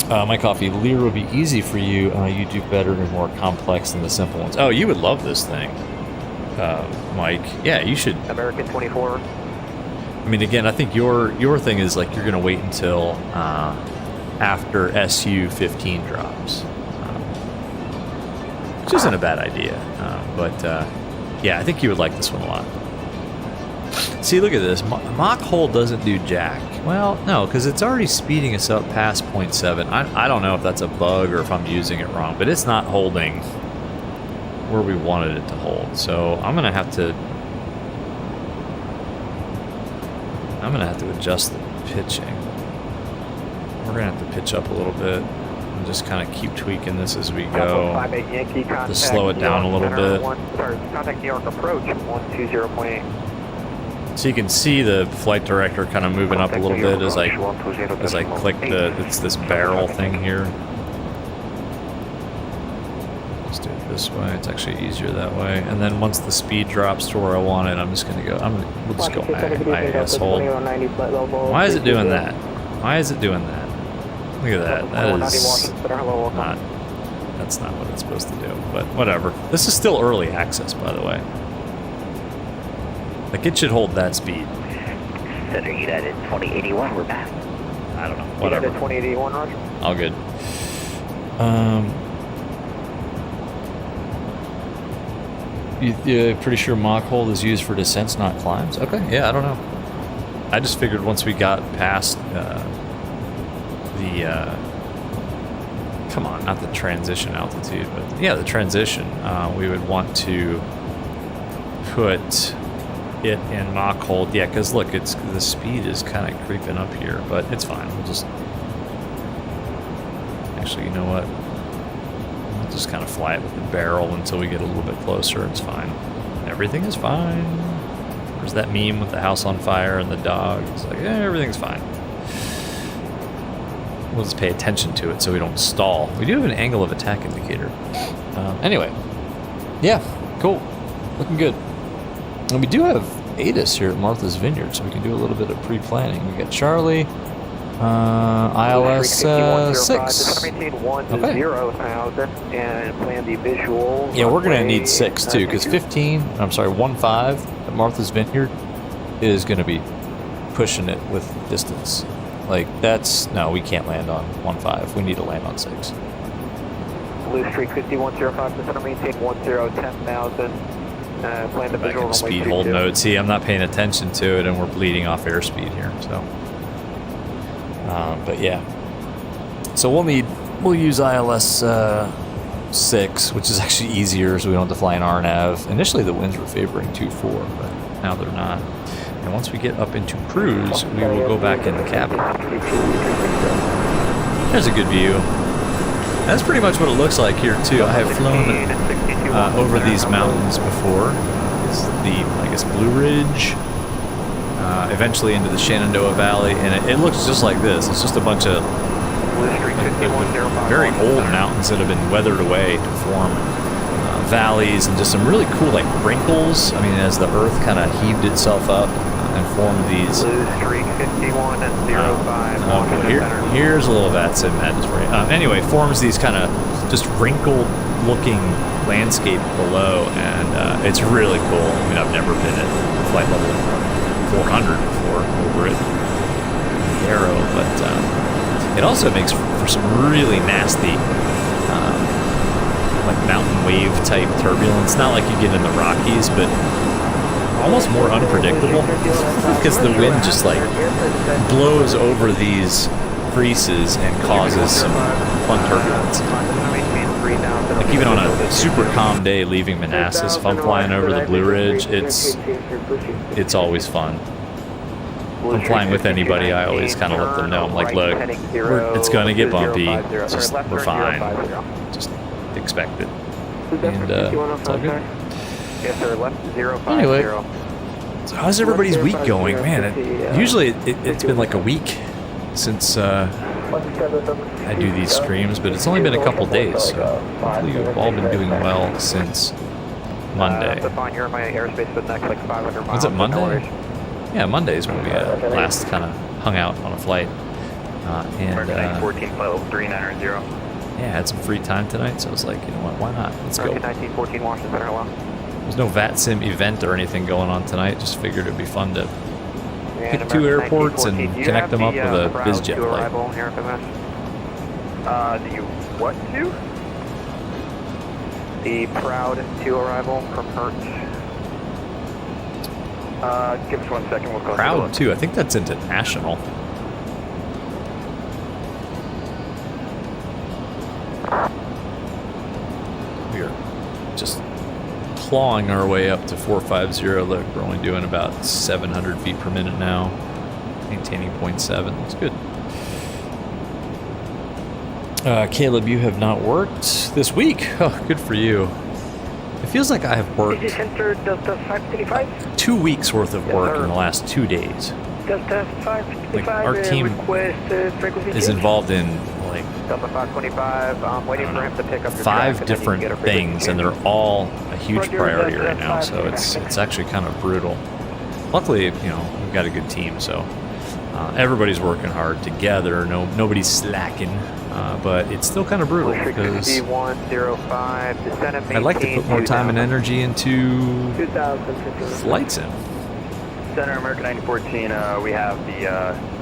My coffee, Lear will be easy for you. You do better and more complex than the simple ones. Oh, you would love this thing, Mike. Yeah, you should. American 24. I mean, again, I think your thing is like you're going to wait until after SU-15 drops, which isn't a bad idea. But yeah, I think you would like this one a lot. See, look at this. Mach hole doesn't do jack. Well, no, because it's already speeding us up past 0.7. I don't know if that's a bug or if I'm using it wrong, but it's not holding where we wanted it to hold. So I'm gonna have to adjust the pitching. We're gonna have to pitch up a little bit and just kind of keep tweaking this as we go to slow it down a little bit. Contact New York approach 120.8. So you can see the flight director kind of moving up a little bit as I click it's this barrel thing here. Let's do it this way. It's actually easier that way. And then once the speed drops to where I want it, I'm just gonna go. We'll just go IS hold. Why is it doing that? Why is it doing that? Look at that. That's not what it's supposed to do. But whatever. This is still early access, by the way. Like, it should hold that speed. Center United 2081, we're back. I don't know. Whatever. 2081, Roger. All good. You're pretty sure Mach hold is used for descents, not climbs? Okay, yeah, I don't know. I just figured once we got past come on, not the transition altitude, but yeah, the transition, we would want to put it in Mach hold. Yeah, because look, the speed is kind of creeping up here, but it's fine. We'll just actually, you know what? We'll just kind of fly it with the barrel until we get a little bit closer. It's fine. Everything is fine. There's that meme with the house on fire and the dog. It's like, yeah, everything's fine. We'll just pay attention to it so we don't stall. We do have an angle of attack indicator. Anyway, yeah, cool. Looking good. And we do have Asus here at Martha's Vineyard, so we can do a little bit of pre-planning. We got Charlie, ILS 6. Okay. Yeah, we're going to need 6 too, because 15 at Martha's Vineyard is going to be pushing it with distance. Like, no, we can't land on 15. We need to land on 6. Blue Streak 5105, center maintain 10,000. Plan the visual speed hold mode. See, I'm not paying attention to it, and we're bleeding off airspeed here. So, but yeah. So we'll use ILS 6, which is actually easier, so we don't have to fly an RNAV. Initially, the winds were favoring 2-4, but now they're not. And once we get up into cruise, we will go back in the cabin. There's a good view. That's pretty much what it looks like here too. I have flown over these mountains before. It's the, I guess, Blue Ridge, eventually into the Shenandoah Valley, and it looks just like this. It's just a bunch of very old mountains that have been weathered away to form valleys and just some really cool like wrinkles. I mean, as the earth kind of heaved itself up and formed these. Blue Streak 5105. Here's a little VATSIM madness for you. Anyway, forms these kind of just wrinkled looking landscape below, and it's really cool. I mean, I've never been at flight level 400 before over at Arrow, but it also makes for some really nasty wave type turbulence. Not like you get in the Rockies, but almost more unpredictable because the wind just like blows over these creases and causes some fun turbulence. Like even on a super calm day leaving Manassas, if I'm flying over the Blue Ridge, it's always fun. If I'm flying with anybody, I always kind of let them know. I'm like, look, it's going to get bumpy. Just, we're fine. Just expect it. And it's all good. Anyway, so how's everybody's week going? Man, usually it's been like a week since I do these streams, but it's only been a couple days, so hopefully you've all been doing well since Monday. Was it Monday? Yeah, Monday is when we last kind of hung out on a flight. And 14 flight 3990. Yeah, I had some free time tonight, so I was like, you know what, why not? Let's go. 1914 Washington Center, hello. There's no VATSIM event or anything going on tonight. Just figured it'd be fun to pick 2 airports and connect them up with a BizJet flight. The what to? The Proud 2 arrival from Hertz. Give us 1 second. We'll go. Proud 2. I think that's international. We're just clawing our way up to 450. Look, we're only doing about 700 feet per minute now. Maintaining 0.7. Looks good. Caleb, you have not worked this week. Oh, good for you. It feels like I have worked 2 weeks worth of work in the last 2 days. Like our team is involved in like 5 different things, and they're all a huge priority right now. So it's actually kind of brutal. Luckily, you know, we've got a good team, so everybody's working hard together. Nobody's slacking. But it's still kind of brutal because I'd like to put more time and energy into flight sim. Center American 9014, we have the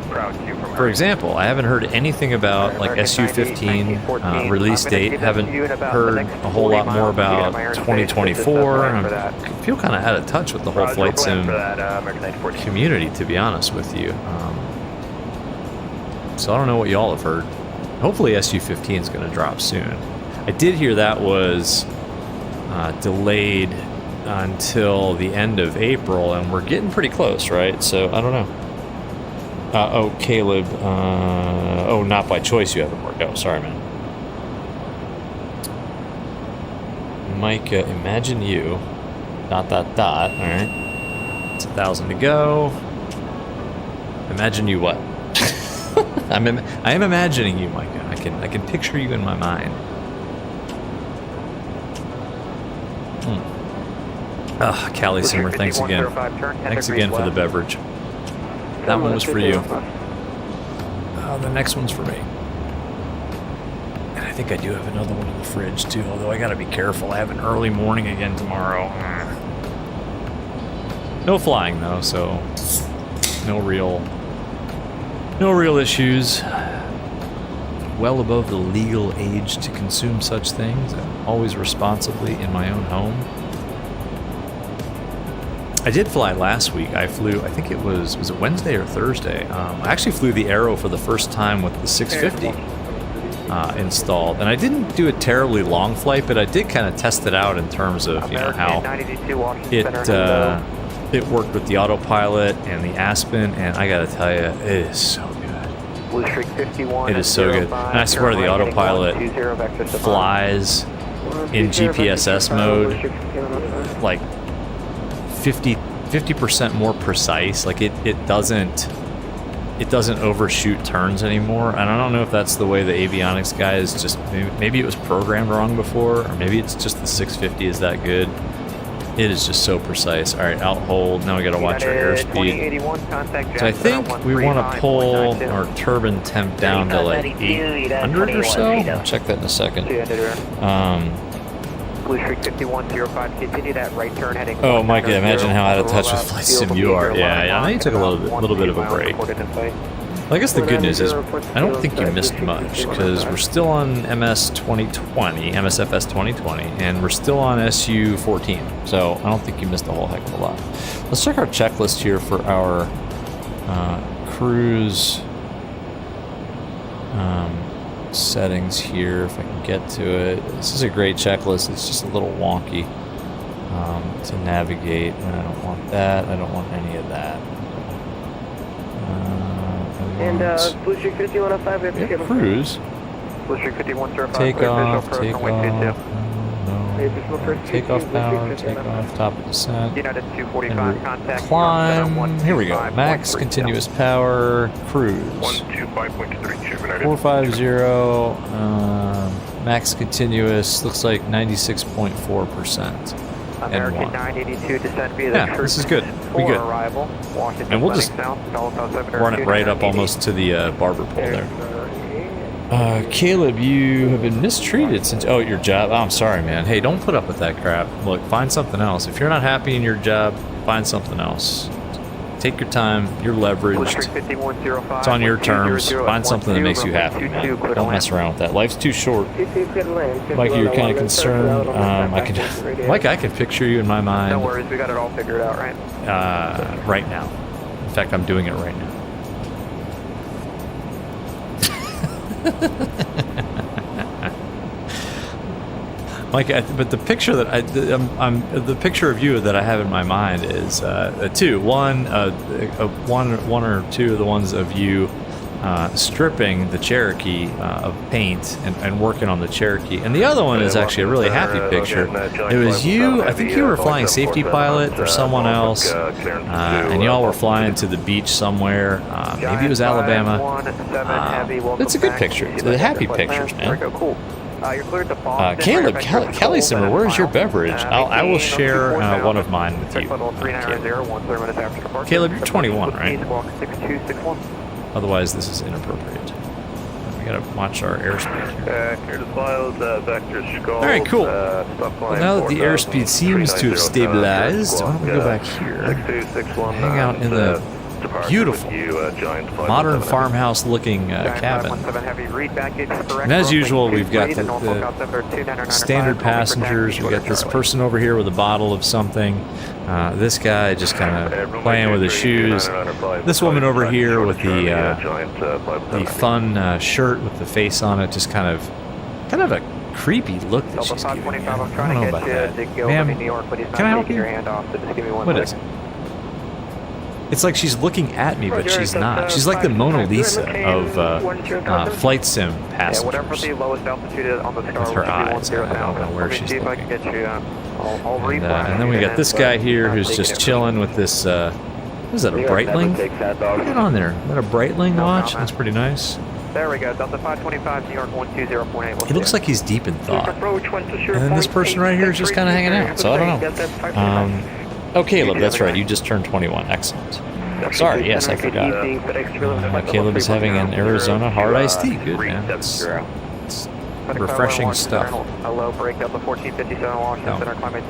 Proud 2 from For example, I haven't heard anything about like SU-15 release date. Haven't heard a whole lot more about 2024. I feel kind of out of touch with the whole flight sim community, to be honest with you. So I don't know what y'all have heard. Hopefully SU-15 is going to drop soon. I did hear that was delayed until the end of April, and we're getting pretty close, right? So I don't know. Oh, Caleb. Oh, not by choice you haven't worked. Oh, sorry, man. Micah, imagine you. ... All right. It's 1,000 to go. Imagine you what? I am imagining you, Micah. I can picture you in my mind. Ah, Callie Simmer, thanks again. Thanks again for the beverage. That one was for you. The next one's for me. And I think I do have another one in the fridge too, although I gotta be careful. I have an early morning again tomorrow. No flying though, so no real issues. Well above the legal age to consume such things, and always responsibly in my own home. I did fly last week. I flew, I think it was it Wednesday or Thursday? I actually flew the Aero for the first time with the 650 installed. And I didn't do a terribly long flight, but I did kind of test it out in terms of, you know, how it worked with the autopilot and the Aspen, and I gotta tell you, it is so good. It is so good. And I swear the autopilot flies in GPSS mode like 50% more precise. Like it doesn't overshoot turns anymore. And I don't know if that's the way the avionics guys just, maybe it was programmed wrong before, or maybe it's just the 650 is that good. It is just so precise. All right, out hold. Now we gotta watch our airspeed. So I think we want to pull our turbine temp down to like 800 or so. I'll check that in a second. Oh, Micah, imagine how out of touch with Flysim you are. Yeah, I know you took a little bit of a break. I guess the good news is I don't think you missed much because we're still on MSFS 2020, and we're still on SU 14. So I don't think you missed a whole heck of a lot. Let's check our checklist here for our cruise settings here, if I can get to it. This is a great checklist. It's just a little wonky to navigate. And I don't want that. I don't want any of that. And Blue Streak 5105, we have to get cruise. Blue Streak 5105. Take off. Take off. No. Take off power. Take off. Top of descent. United 245 contact. Climb. Here we go. Max continuous power. Cruise. 450. Max continuous. Looks like 96.4%. American 982 descent via the this is good. We good. Arrival. And we'll just run it right up almost to the barber pole there. Caleb, you have been mistreated since... Oh, your job? Oh, I'm sorry, man. Hey, don't put up with that crap. Look, find something else. If you're not happy in your job, find something else. Take your time. You're leveraged. It's on your terms. Find something that makes you happy, man. Don't mess around with that. Life's too short. Mikey, you're kind of concerned. I can picture you in my mind. No worries, we got it all figured out, right? Right now. In fact, I'm doing it right now. Like, but the picture that the picture of you that I have in my mind is two. One or two of the ones of you stripping the Cherokee of paint and working on the Cherokee, and the other one is actually a really happy picture. It was you. I think you were flying safety pilot for someone else, and y'all were flying to the beach somewhere. Maybe it was Alabama. It's a good picture. It's the happy pictures, man. Caleb, Kelly Simmer, where's your beverage? I will share one of mine with you. Caleb, you're 21, right? Otherwise, this is inappropriate. We gotta watch our airspeed here. Alright, cool. Well, now that the airspeed seems to have stabilized, why don't we go back here? Hang out in the beautiful, modern farmhouse-looking cabin. And as usual, we've got the standard passengers. We've got this person over here with a bottle of something. This guy just kind of playing with his shoes. This woman over here with the fun shirt with the face on it, just kind of a creepy look that she's giving me. I don't know about that. Ma'am, can I help you? What is it? It's like she's looking at me, but she's not. She's like the Mona Lisa of flight sim passengers. With her eyes. I don't know where she's looking. And then we got this guy here who's just chilling with this... what is that, a Breitling? What's on there? Is that a Breitling watch? That's pretty nice. There we go, Delta 525, New York 120.8. He looks like he's deep in thought. And then this person right here is just kind of hanging out, so I don't know. Oh, Caleb, that's right. You just turned 21. Excellent. Sorry, yes, I forgot. Caleb is having an Arizona hard iced tea. Good, man. It's refreshing stuff.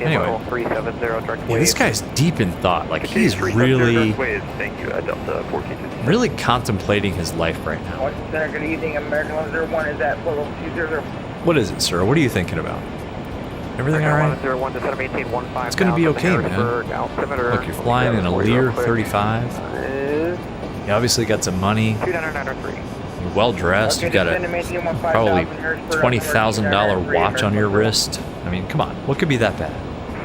Anyway, yeah, this guy's deep in thought. Like, he's really contemplating his life right now. Good evening, American 101 is at 420. What is it, sir? What are you thinking about? Everything all right? It's going to be okay, man. Look, you're flying in a Lear 35. You obviously got some money. You're well dressed. You've got a probably $20,000 watch on your wrist. I mean, come on. What could be that bad?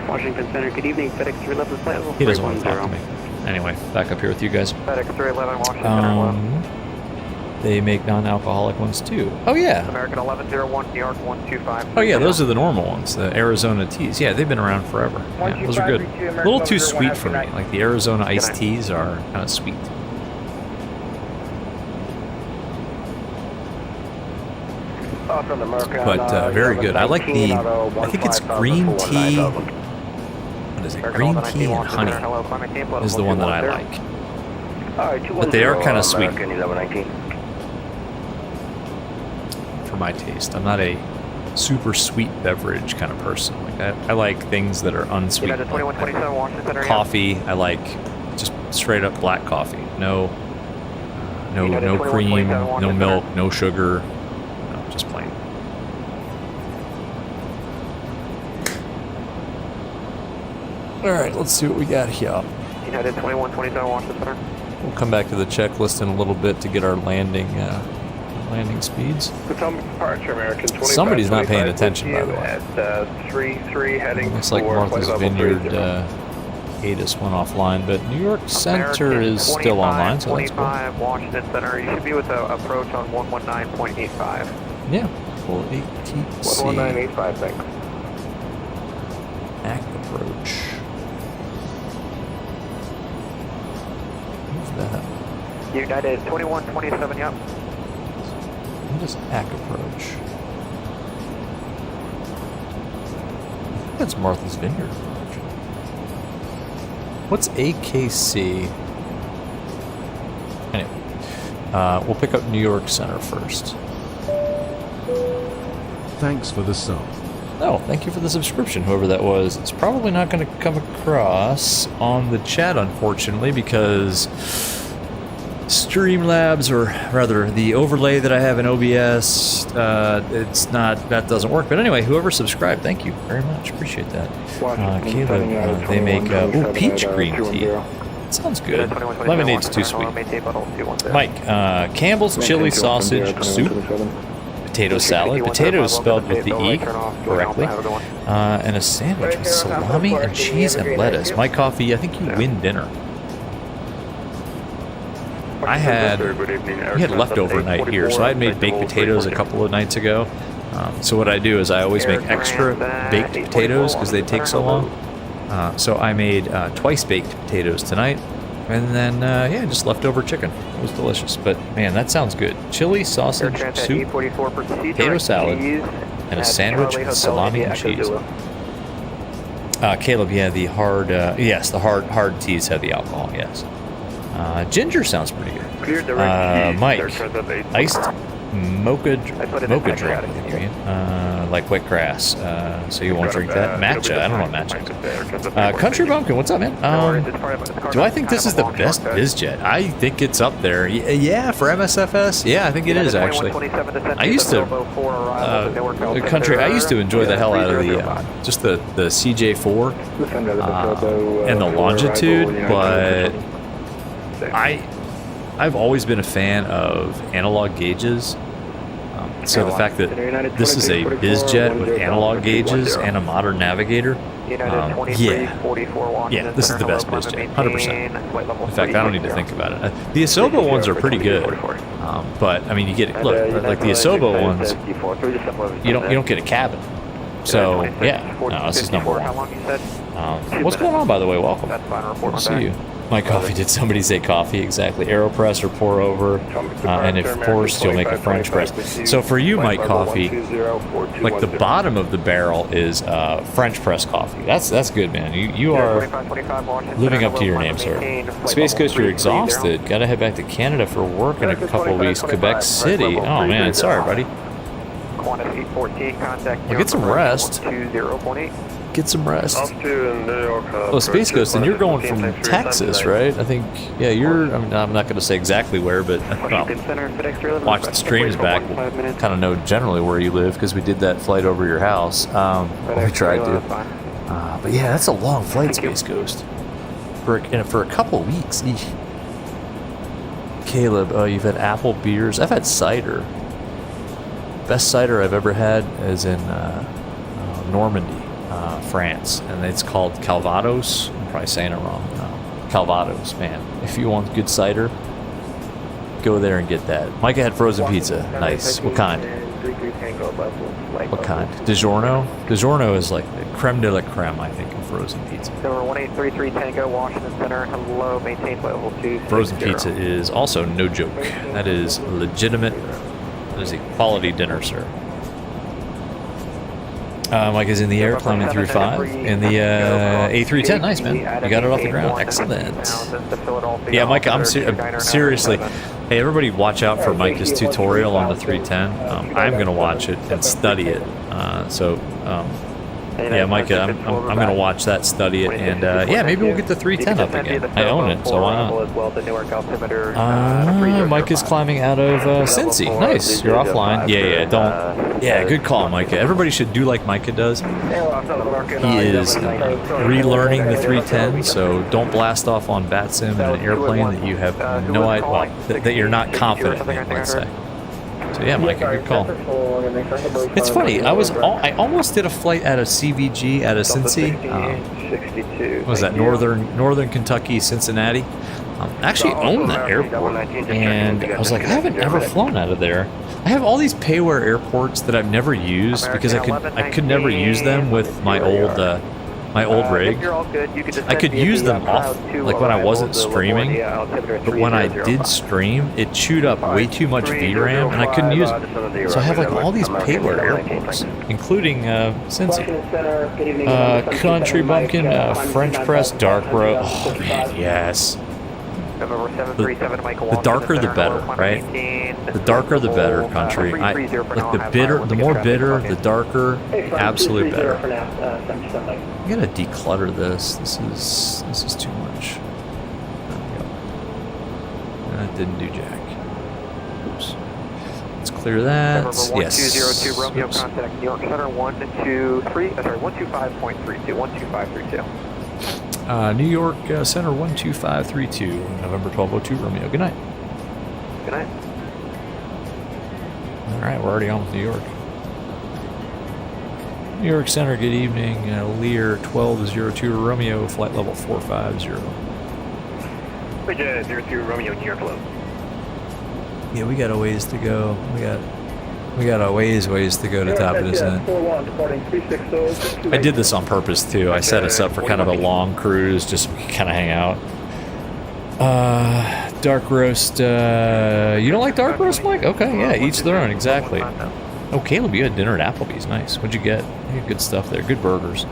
Washington Center, good evening. FedEx 311 flight. He doesn't want to talk to me. Anyway, back up here with you guys. FedEx 311 Washington. They make non-alcoholic ones too. Oh yeah. American 1101, New York 125. Oh yeah, those are the normal ones, the Arizona teas. Yeah, they've been around forever. Yeah, those are good. A little too sweet for me. Like the Arizona iced teas are kind of sweet. But very good. I like the, I think it's green tea. What is it? Green tea and honey is the one that I like. But they are kind of sweet. For my taste. I'm not a super sweet beverage kind of person. Like I like things that are unsweet. Like coffee, I like just straight up black coffee. No No cream, no milk, no sugar. No, just plain. All right, let's see what we got here. United 2127 Washington Center. We'll come back to the checklist in a little bit to get our landing speeds. Departure American 25, Somebody's not paying attention, by the way. At 33 heading Looks like Martha's Vineyard ATIS went offline, but New York Center is still online, so that's cool. Washington Center. You should be with an approach on 119.85. Yeah, full ATC. 11985, thanks. Act approach. Who's that? United 2127, yep. What is ACK approach? I think that's Martha's Vineyard approach. What's AKC? Anyway, we'll pick up New York Center first. Thanks for the sub. Oh, thank you for the subscription, whoever that was. It's probably not going to come across on the chat, unfortunately, because Streamlabs, or rather the overlay that I have in OBS, that doesn't work. But anyway, whoever subscribed, thank you very much. Appreciate that. Caleb, they make peach green tea. That sounds good. Lemonade's too sweet. Mike, Campbell's chili sausage soup, potato salad, potato is spelled with the E correctly, and a sandwich with salami and cheese and lettuce. My coffee, I think you win dinner. We had leftover night here, so I had made baked potatoes a couple of nights ago. So what I do is I always make extra baked potatoes because they take so long. So I made twice baked potatoes tonight, and then yeah, just leftover chicken. It was delicious. But man, that sounds good. Chili, sausage, soup, potato salad, and a sandwich with salami and cheese. Caleb, yeah, the hard, yes, the hard teas have the alcohol, yes. Ginger sounds pretty good. Mike, iced mocha drink, like wet grass. So you won't drink that? Matcha, I don't know what matcha is. Country Bumpkin, what's up, man? Do I think this is the best BizJet? I think it's up there. Yeah, for MSFS? Yeah, I think it is, actually. I used to, I used to enjoy the hell out of the, just the CJ4 and the Longitude, but I've always been a fan of analog gauges. So the fact that this is a BizJet with analog gauges and a modern navigator, yeah, this is the best BizJet, 100%. In fact, I don't need to think about it. The Asobo ones are pretty good, but I mean, you get look like the Asobo ones, you don't get a cabin. So yeah, no, this is number one. What's going on, by the way? Welcome. Good to see you. My coffee, did somebody say coffee? Exactly. AeroPress or pour over, and if forced, you'll make a French press. So for you, Mike Coffee, like the bottom of the barrel is French press coffee. That's good, man. You are living up to your name, sir. Space Coast, you're exhausted. Gotta head back to Canada for work in a couple weeks. Quebec City. Oh man, sorry, buddy. Well, get some rest. Get some rest. Oh, Space Ghost, and you're going from Texas, right? I think, yeah, you're, I mean, I'm not going to say exactly where, but well, watch the streams back, we'll kind of know generally where you live, because we did that flight over your house. We tried to. But yeah, that's a long flight, Space Ghost. For a couple weeks. Eesh. Caleb, you've had apple beers. I've had cider. Best cider I've ever had is in Normandy. France, and it's called Calvados. I'm probably saying it wrong. Calvados, man. If you want good cider, go there and get that. Micah had frozen pizza. Nice. What kind? What kind? DiGiorno? DiGiorno is like the creme de la creme, I think, of frozen pizza. Number 1833 Tango, Washington Center. Hello, maintain level 2. Frozen pizza is also no joke. That is legitimate. That is a quality dinner, sir. Mike is in the air, climbing through 5 in the A310. Nice, man. You got it off the ground. Excellent. Yeah, Mike, I'm seriously. Hey, everybody, watch out for Mike's tutorial on the 310. I'm going to watch it and study it. So Yeah, Micah, I'm gonna watch that, study it, and yeah, maybe we'll get the 310 up again. I own it, so why not? Micah's climbing out of Cincy. Nice, you're offline. Yeah, don't. Yeah, good call, Micah. Everybody should do like Micah does. He is relearning the 310, so don't blast off on VATSIM in an airplane that you have no idea, well, that you're not confident in, let's say. So yeah, Micah, good call. It's funny. I almost did a flight out of CVG out of Cincy. What was that, Northern Kentucky, Cincinnati? I actually own that airport, and I was like, I haven't ever flown out of there. I have all these payware airports that I've never used because I could never use them with my old rig. I could use them off, like when I wasn't streaming, but when I did stream, it chewed up way too much VRAM, and I couldn't use it. So I have like all these payware airports, including Cincy. Country Bumpkin, French Press, Dark Road. Oh man, yes. The darker the better, right? The darker the better, country. Like the more bitter, the darker, absolutely better. I'm gonna declutter this. This is too much. That didn't do jack. Oops. Let's clear that. Yes. 02 Romeo, contact New York Center 125.32. New York Center 12532, November 1202 Romeo. Good night. Good night. All right, we're already on with New York. New York Center, good evening. Lear 1202 Romeo, flight level 450. BizJet 02 Romeo, New York Low. Yeah, we got a ways to go. We got a ways to go to top of this end. I did this on purpose too. I set us up for kind of a long cruise, just so we could kind of hang out. Dark roast. You don't like dark roast, Mike? Okay, yeah, each their own, exactly. Oh, Caleb, you had dinner at Applebee's. Nice. What'd you get? You had good stuff there. Good burgers.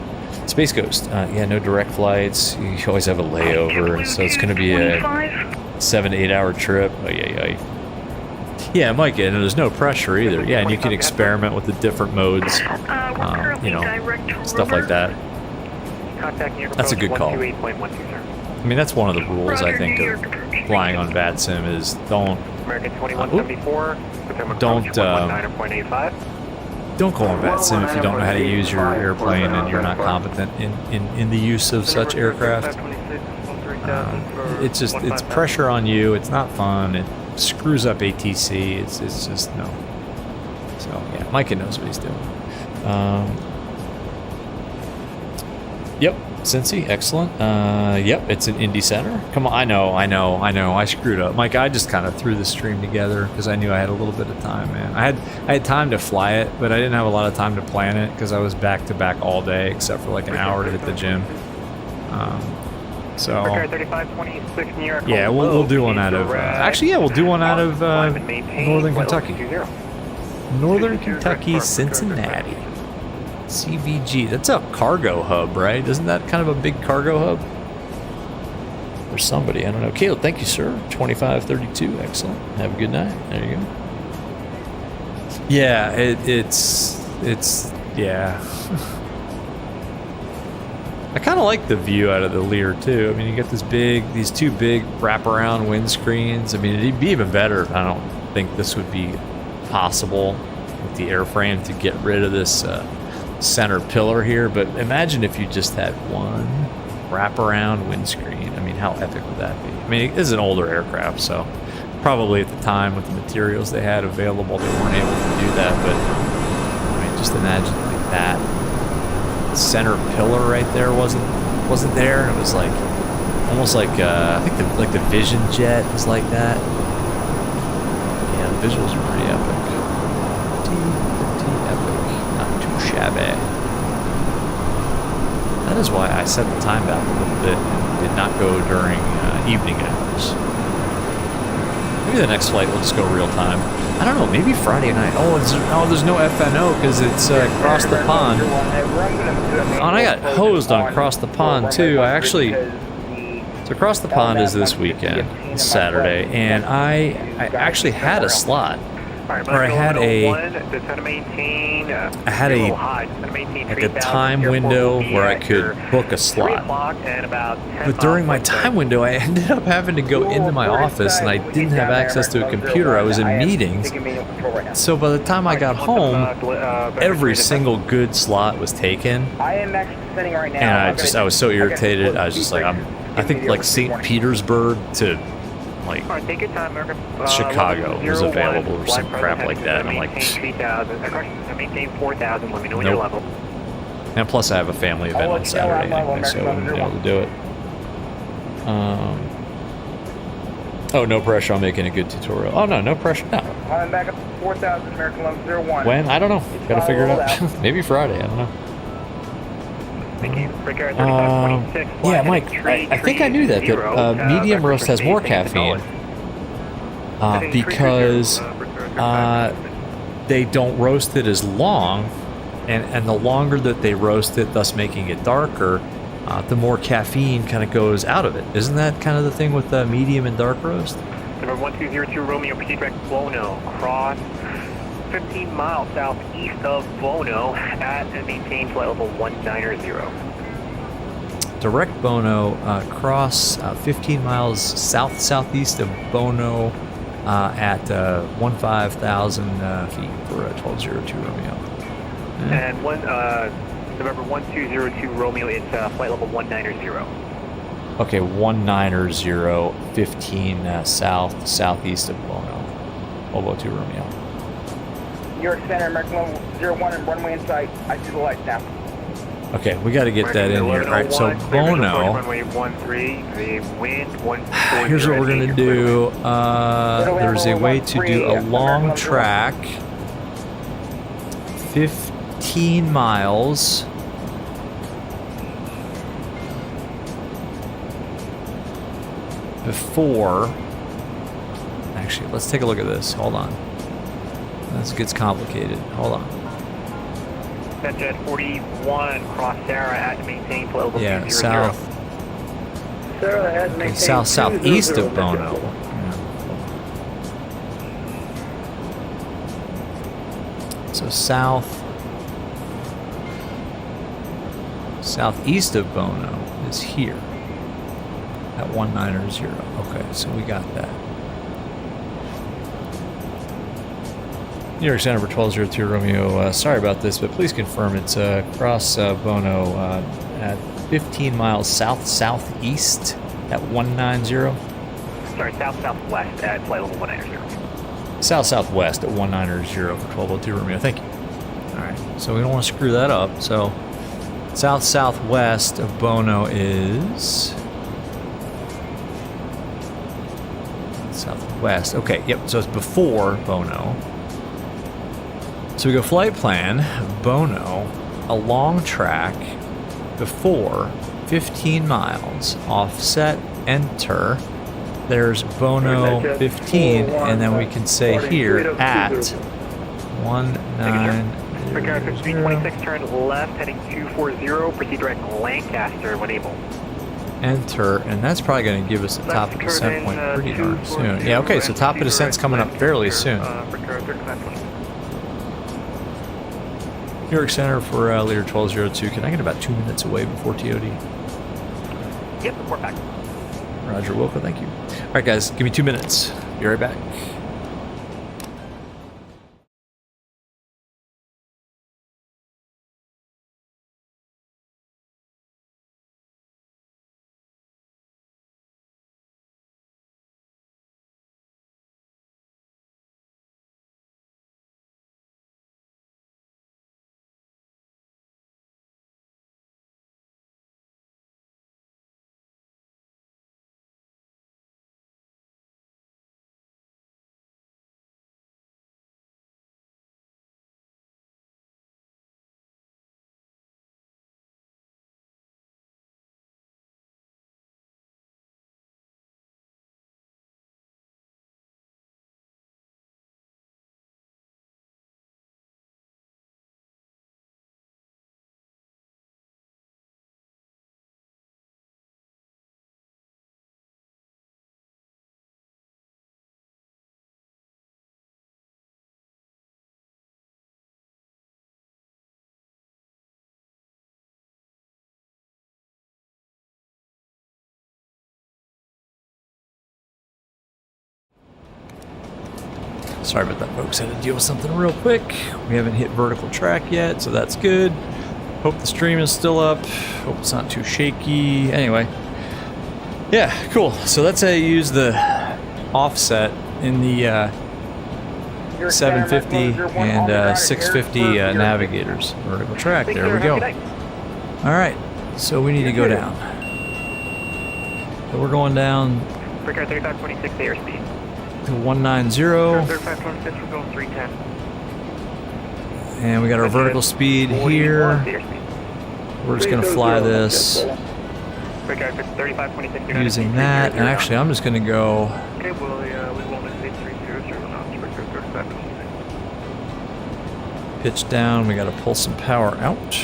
Space Ghost. Yeah, no direct flights. You always have a layover, so it's going to be a 7 to 8 hour trip. Oh, yeah. Yeah, Mike, and there's no pressure either. Yeah, and you can experiment with the different modes, you know, stuff like that. That's a good call. I mean, that's one of the rules, I think, of flying on VATSIM is don't go on VATSIM if you don't know how to use your airplane and you're not competent in the use of such aircraft. It's pressure on you. It's not fun. It screws up ATC. It's just no. So yeah, Micah knows what he's doing. Yep, Cincy, excellent. Yep, it's an Indy Center. Come on, I know. I screwed up, Mike. I just kind of threw the stream together because I knew I had a little bit of time, man. I had time to fly it, but I didn't have a lot of time to plan it because I was back to back all day except for like an hour to hit the gym. So yeah, we'll do one out of actually, yeah, we'll do one out of Northern Kentucky. Northern Kentucky, Cincinnati. CVG. That's a cargo hub, right? Isn't that kind of a big cargo hub? For somebody, I don't know. Caleb, thank you, sir. 2532, excellent. Have a good night. There you go. Yeah, it's yeah. I kind of like the view out of the Lear too. I mean, you get these two big wraparound windscreens. I mean, it'd be even better. I don't think this would be possible with the airframe to get rid of this center pillar here. But imagine if you just had one wraparound windscreen. I mean, how epic would that be? I mean, it is an older aircraft, so probably at the time with the materials they had available, they weren't able to do that. But I mean, just imagine like that. Center pillar right there wasn't there. It was like almost like I think the Vision Jet was like that. Yeah, the visuals are pretty epic. Pretty epic. Not too shabby. That is why I set the time back a little bit and did not go during evening hours. Maybe the next flight will just go real time. I don't know, maybe Friday night. Oh, there's no FNO because it's across the pond. Oh, and I got hosed on across the pond too. So across the pond is this weekend, Saturday, and I actually had a slot or I had a time window where I could book a slot. But during my time window, I ended up having to go into my office, and I didn't have access to a computer. I was in meetings. So by the time I got home, every single good slot was taken. And I was so irritated. I was just like, I think like St. Petersburg to like Chicago was available or some crap like that. And I'm like, nope. And plus I have a family event on Saturday anyway, so I wouldn't be able to do it. Oh, no pressure on making a good tutorial. Oh, no pressure. No. I'm back up 4,000 American 1101. When? I don't know. Gotta figure it out. Maybe Friday. I don't know. Yeah, Mike, I think I knew that medium roast has more caffeine because they don't roast it as long, and the longer that they roast it, thus making it darker, the more caffeine kind of goes out of it. Isn't that kind of the thing with medium and dark roast? Number 1202 Romeo, proceed direct Bono, cross 15 miles southeast of Bono at and maintain flight level 190. Direct Bono, cross 15 miles southeast of Bono at 15,000 feet for 1202 Romeo. And November 1202 Romeo, it's flight level 190. Okay, 190, 15 southeast of Bono. 1202 Romeo. New York Center, American 01 and runway in sight. I see the lights now. Okay, we got to get that in here. All right, so Bono. Here's what we're going to do. There's a way to do a long track. 15 miles. Before. Actually, let's take a look at this. Hold on. This gets complicated. Hold on. VETSIM 41, cross Sarah at maintain flight level 200. Sarah has maintained southeast of Bono. Yeah. So southeast of Bono is here at 190. Okay, so we got that. New York Center for 1202 Romeo, sorry about this, but please confirm it's cross Bono at 15 miles southeast at 190. Sorry, southwest at flight level 190. Southwest at 190 for 1202 Romeo. Thank you. All right, so we don't want to screw that up. So southwest of Bono is southwest. Okay, yep. So it's before Bono. So we go flight plan, Bono, a long track, before 15 miles, offset, enter. There's Bono 15, and then we can say here at 190. Speed 26, turn left, heading 240, proceed direct Lancaster when able. Enter, and that's probably going to give us a top of descent point pretty darn soon. Yeah, okay, so top of descent's coming up fairly soon. New York Center for Lear 1202. Can I get about 2 minutes away before TOD? Yep, report back. Roger, Wilco, thank you. All right, guys, give me 2 minutes. Be right back. Sorry about that, folks. Had to deal with something real quick. We haven't hit vertical track yet, so that's good. Hope the stream is still up. Hope it's not too shaky. Anyway. Yeah, cool. So that's how you use the offset in the 750 and 650 navigators. Vertical track. There we go. All right. So we need to go down. So we're going down Quick Air 3526 airspeed. to 190. 3526, we're going 310. And we got our vertical speed here. We're just going to fly this Quick Air 3526 using that. And actually, I'm just going to go Okay, well, we won't exceed 300 knots. Quick Air 3526. pitch down. We got to pull some power out.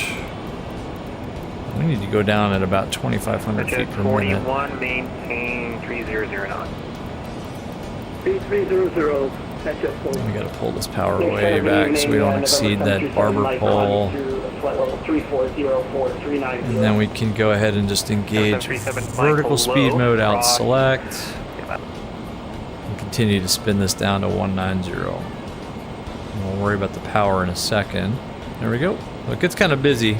We need to go down at about 2,500 feet per minute. 41, maintain 300 knots. 3300. We got to pull this power way back so we don't exceed that barber pole. And then we can go ahead and just engage vertical speed mode out select. And continue to spin this down to 190. And we'll worry about the power in a second. There we go. Look, it's kind of busy.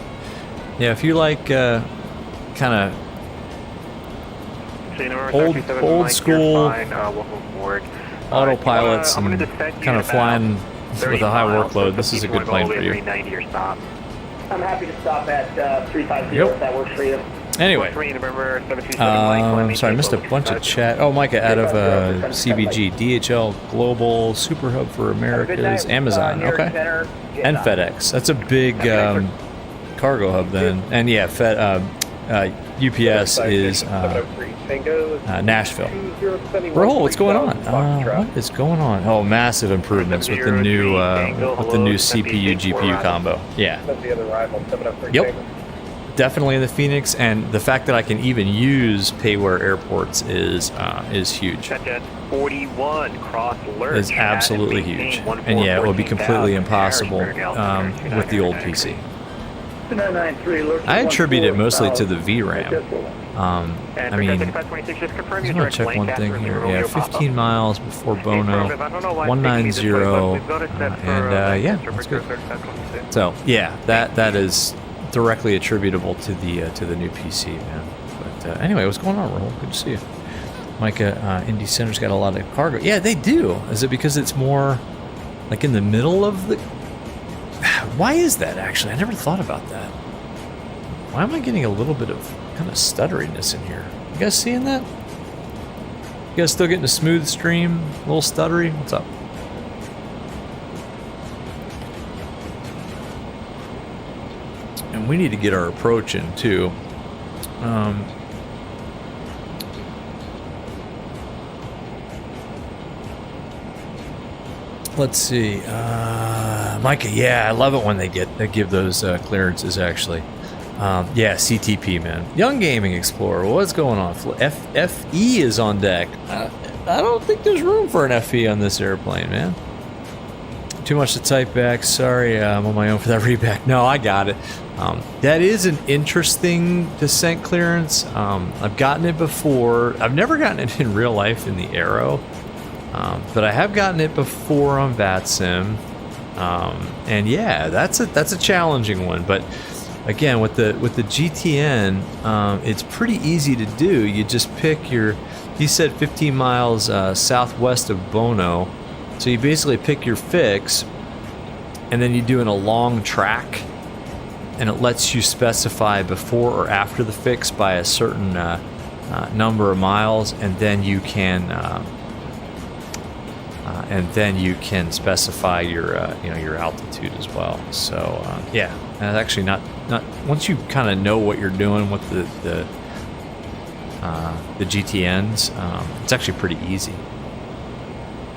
Yeah, if you like kind of old school autopilots and kind of flying with a high workload, this is a good plane for you. I'm happy to stop at 350 if that works for you. Anyway, sorry, I missed a bunch of chat. Oh, Micah, out of CBG, DHL Global Super Hub for Americas, Amazon, okay, and FedEx. That's a big cargo hub then, and yeah, UPS is Nashville. Bro, what's going on? What is going on? Oh, massive improvements with the new CPU GPU combo. Yeah. Yep. Definitely in the Phoenix, and the fact that I can even use payware airports is huge. 41 cross alert. Is absolutely huge, and yeah, it would be completely impossible with the old PC. I attribute it mostly to the VRAM. I mean, I just want to check one thing here. Yeah, 15 miles before Bono, 190, and yeah, that's good. So yeah, that is directly attributable to the new PC, man. But anyway, what's going on, Rahul? Good to see you. Micah, Indy Center's got a lot of cargo. Yeah, they do. Is it because it's more like in the middle of the... Why is that, actually? I never thought about that. Why am I getting a little bit of kind of stutteriness in here? You guys seeing that? You guys still getting a smooth stream? A little stuttery? What's up? And we need to get our approach in, too. Let's see. Micah, yeah, I love it when they give those clearances, actually. Yeah, CTP, man. Young Gaming Explorer, what's going on? FE is on deck. I don't think there's room for an FE on this airplane, man. Too much to type back. Sorry, I'm on my own for that readback. No, I got it. That is an interesting descent clearance. I've gotten it before. I've never gotten it in real life in the Aero. But I have gotten it before on VATSIM, and yeah, that's a challenging one. But again, with the GTN, it's pretty easy to do. You just pick he said 15 miles southwest of Bono, so you basically pick your fix, and then you do in a long track, and it lets you specify before or after the fix by a certain number of miles, and then you can. And then you can specify your your altitude as well. So yeah, and it's actually not once you kind of know what you're doing with the GTNs, it's actually pretty easy.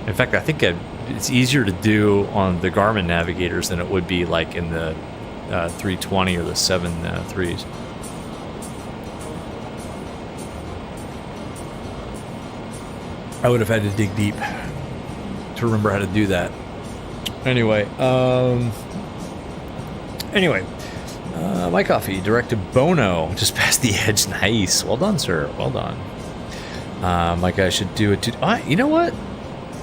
In fact, I think it's easier to do on the Garmin navigators than it would be like in the 320 or the 7.3s. I would have had to dig deep to remember how to do that. Anyway, my coffee directed Bono just past the edge. Nice, well done, sir. Well done. My guy should do it too. You know what?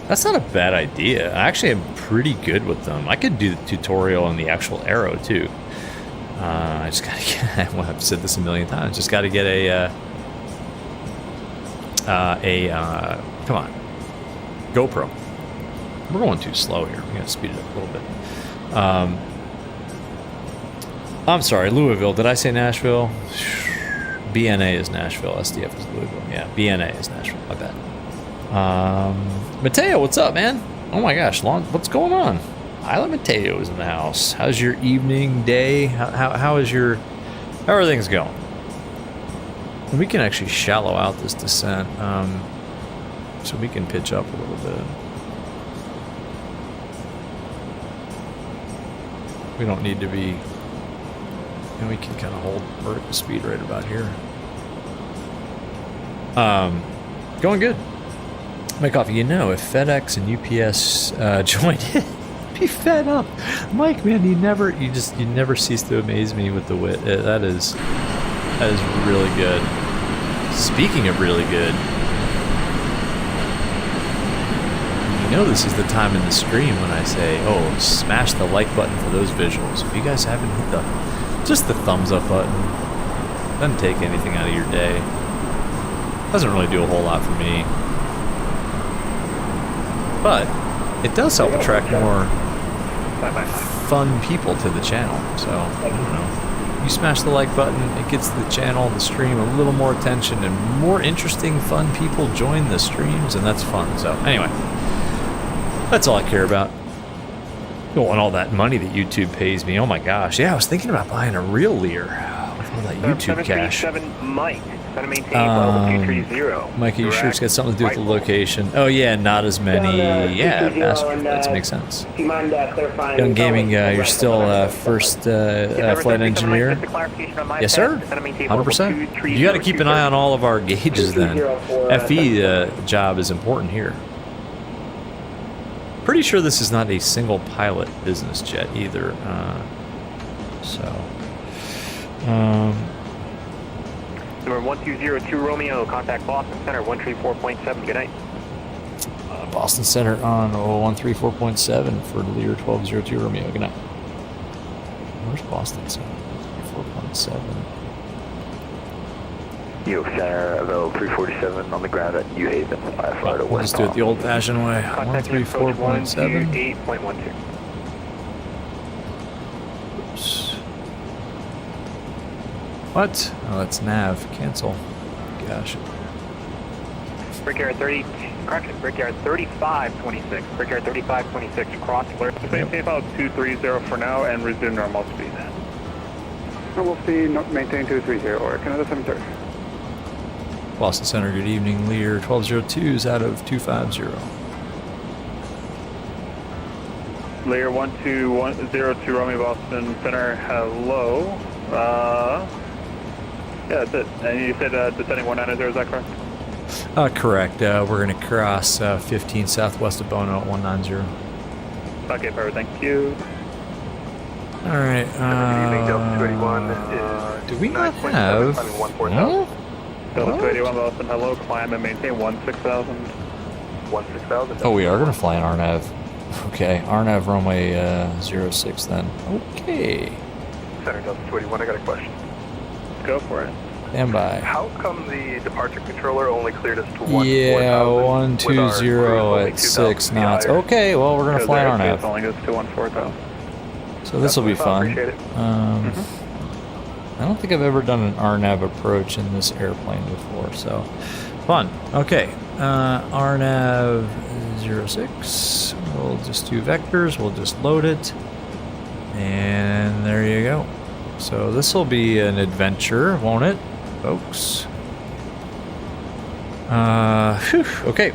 That's not a bad idea. I actually am pretty good with them. I could do the tutorial on the actual Arrow too. I just gotta get, well, I've said this a million times, just gotta get come on, GoPro. We're going too slow here. We gotta speed it up a little bit. I'm sorry, Louisville. Did I say Nashville? BNA is Nashville. SDF is Louisville. Yeah, BNA is Nashville. My bad. Mateo, what's up, man? Oh my gosh, what's going on? Isla Mateo is in the house. How's your evening, day? How is your... How are things going? We can actually shallow out this descent, so we can pitch up a little bit. We don't need to be... And we can kind of hold vertical speed right about here. Going good. My coffee, you know, if FedEx and UPS joined it, be fed up. Mike, man, you never cease to amaze me with the wit. That is really good. Speaking of really good, you know this is the time in the stream when I say, oh, smash the like button for those visuals. If you guys haven't hit just the thumbs up button, doesn't take anything out of your day. Doesn't really do a whole lot for me. But it does help attract more fun people to the channel. So, I don't know. You smash the like button, it gets the channel, the stream, a little more attention, and more interesting, fun people join the streams, and that's fun. So, anyway, that's all I care about. I don't want all that money that YouTube pays me. Oh my gosh. Yeah, I was thinking about buying a real Lear with all that YouTube cash. Mike. Trying to maintain level 230. Mikey, you sure it's got something to do with the location? Oh yeah, not as many. Yeah, master flights makes sense. Do you mind clarifying? Young Gaming, you're still first flight engineer. Yes, sir. 100%. You got to keep an eye on all of our gauges then. FE job is important here. Pretty sure this is not a single pilot business jet either. Number 1202 Romeo, contact Boston Center 134.7. Good night. Boston Center on 134.7 for Lear 1202 Romeo. Good night. Where's Boston Center? 4.7. Yo, Center, available 347 on the ground at New Haven, Florida. We'll just do it the old-fashioned way. 134.7. 8.12. Oops. What? Oh, that's nav. Cancel. Gosh. Brickyard 30. Correction. Brickyard 3526. Brickyard 3526. Cross clear. Maintain about 230 for now and resume normal speed. Normal speed. Maintain 230. Or another 730. Boston Center. Good evening. Lear 1202 is out of 250. Lear 12102 Romeo Boston Center. Hello. Yeah, that's it. And you said descending 190, is that correct? Correct. We're going to cross 15 southwest of Bono at 190. Okay, perfect. Thank you. All right. Do we not have? Huh? Delta 281 Boston, hello. Climb and maintain 16,000. 16,000. Oh, we are going to fly an RNAV. Okay, RNAV runway 06 then. Okay. Center Delta 281, I got a question. Go for it. Stand by. How come the departure controller only cleared us to 1,000? Yeah, 120 at 6 knots. Okay, well, we're going to fly an RNAV. Only goes to 14,000. So this will be fun. Appreciate it. I don't think I've ever done an RNAV approach in this airplane before, so fun. Okay, RNAV 06. We'll just do vectors. We'll just load it. And there you go. So this will be an adventure, won't it, folks? Okay.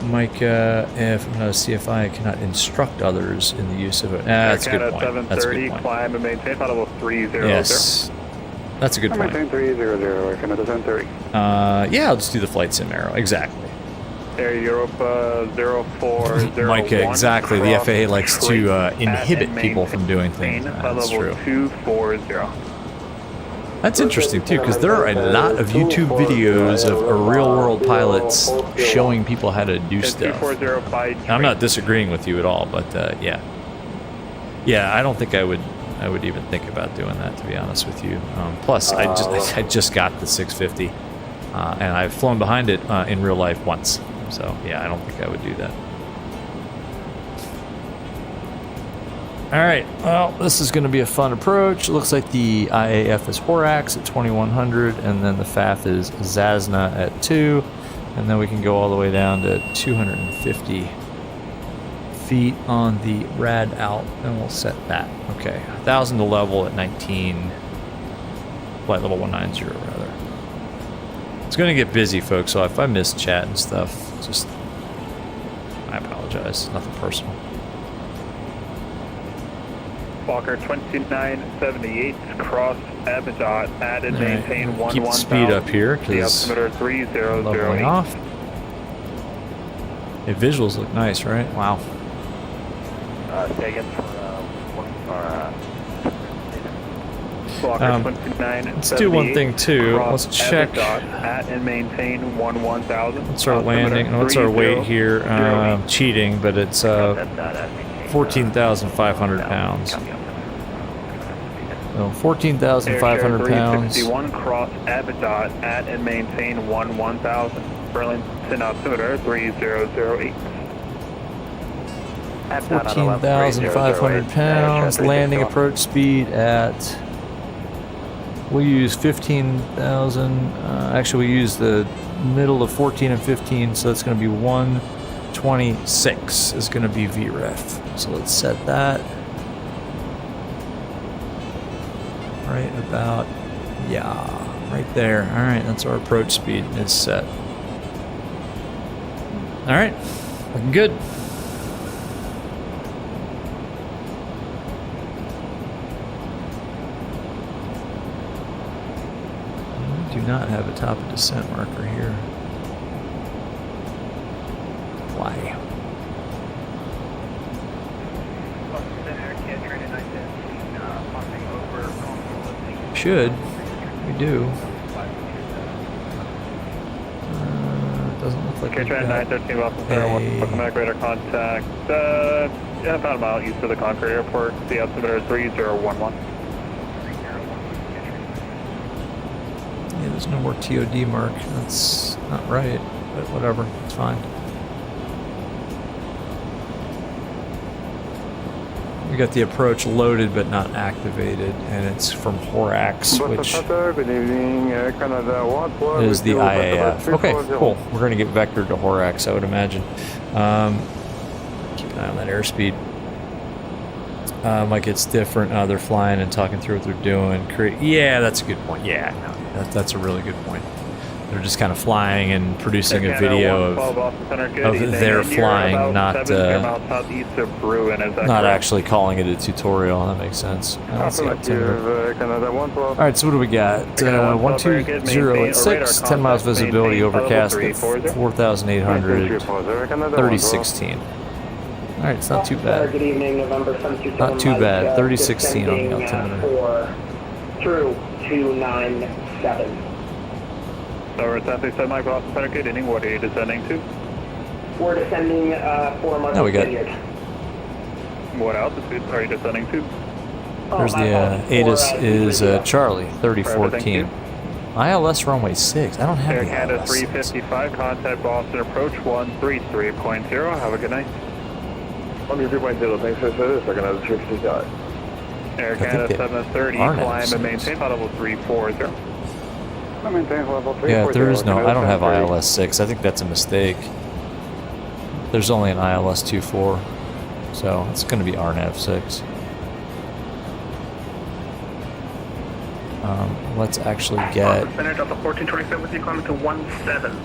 Mike, if I'm not a CFI, I cannot instruct others in the use of it. That's a good point. That's a good point. Climb and maintain level 300. Yes. That's a good point. Maintain 300, Canada 730. Yeah, I'll just do the flight sim arrow. Exactly. Air Europa 0401. Mike, exactly. The FAA likes to inhibit people from doing things. That's true. Level 240. That's interesting too, because there are a lot of YouTube videos of real-world pilots showing people how to do stuff. I'm not disagreeing with you at all, but yeah, I don't think I would even think about doing that, to be honest with you. Plus, I just got the 650, and I've flown behind it in real life once, so yeah, I don't think I would do that. All right, well, this is going to be a fun approach. It looks like the IAF is Horax at 2100, and then the FAF is Zasna at 2, and then we can go all the way down to 250 feet on the rad out, and we'll set that. Okay, 1,000 to level at 19, flight level 190 rather. It's going to get busy, folks, so if I miss chat and stuff, just, I apologize, nothing personal. Walker 2978, cross Abbott, add and maintain 11000. Keep the speed up here, because leveling off. Hey, visuals look nice, right? Wow. Say again for let's do one thing too. Let's check. At and maintain 11000. What's our landing? What's our weight here? Cheating, but it's 14,500 pounds. So 14,500 pounds. 351 cross Abbott, at and maintain 11000. Burlington altimeter 3008. 14,500 pounds. Landing approach speed at. We'll use 15,000. Actually, we use the middle of 14 and 15, so that's going to be 126 is going to be VREF. So let's set that right about, yeah, right there. All right, that's our approach speed is set. All right, looking good. We do not have a top of descent marker here. Why? Should. We do. Doesn't look like we got 913 welcome back, radar contact. About a mile east of the Concord Airport. The altimeter 3011. Yeah, there's no more TOD mark. That's not right, but whatever. It's fine. We got the approach loaded but not activated, and it's from Horax, which is the IAF. Okay, cool. We're going to get vectored to Horax, I would imagine. Keep an eye on that airspeed. Like it's different. They're flying and talking through what they're doing. Yeah, that's a good point. Yeah, no, that's a really good point. They're just kind of flying and producing a video of their flying, not actually calling it a tutorial. That makes sense. Alright, so what do we got? 12086, 10 miles visibility, overcast at 4,800, 3016. Alright, it's not too bad. Good evening, November 727. Not too bad. 3016 on the altimeter. Through 297. So we're essentially semi cross Connecticut. Inning, what are you descending to? We're descending for No, we got. Vineyard. What altitude are you descending to? There's the Asus is Charlie 3014. ILS runway 6. I don't have Air the Canada ILS 355. Contact Boston approach 133.0. Have a good night. 133.0. Thanks for service. We're gonna have the 60 dot. Air Canada 730. Climb and maintain level 340. Yeah, there is no. I don't have ILS 6. I think that's a mistake. There's only an ILS 24, so it's going to be RNAV 6. Let's actually get. Percentage of the 1427 with you climbing to 17.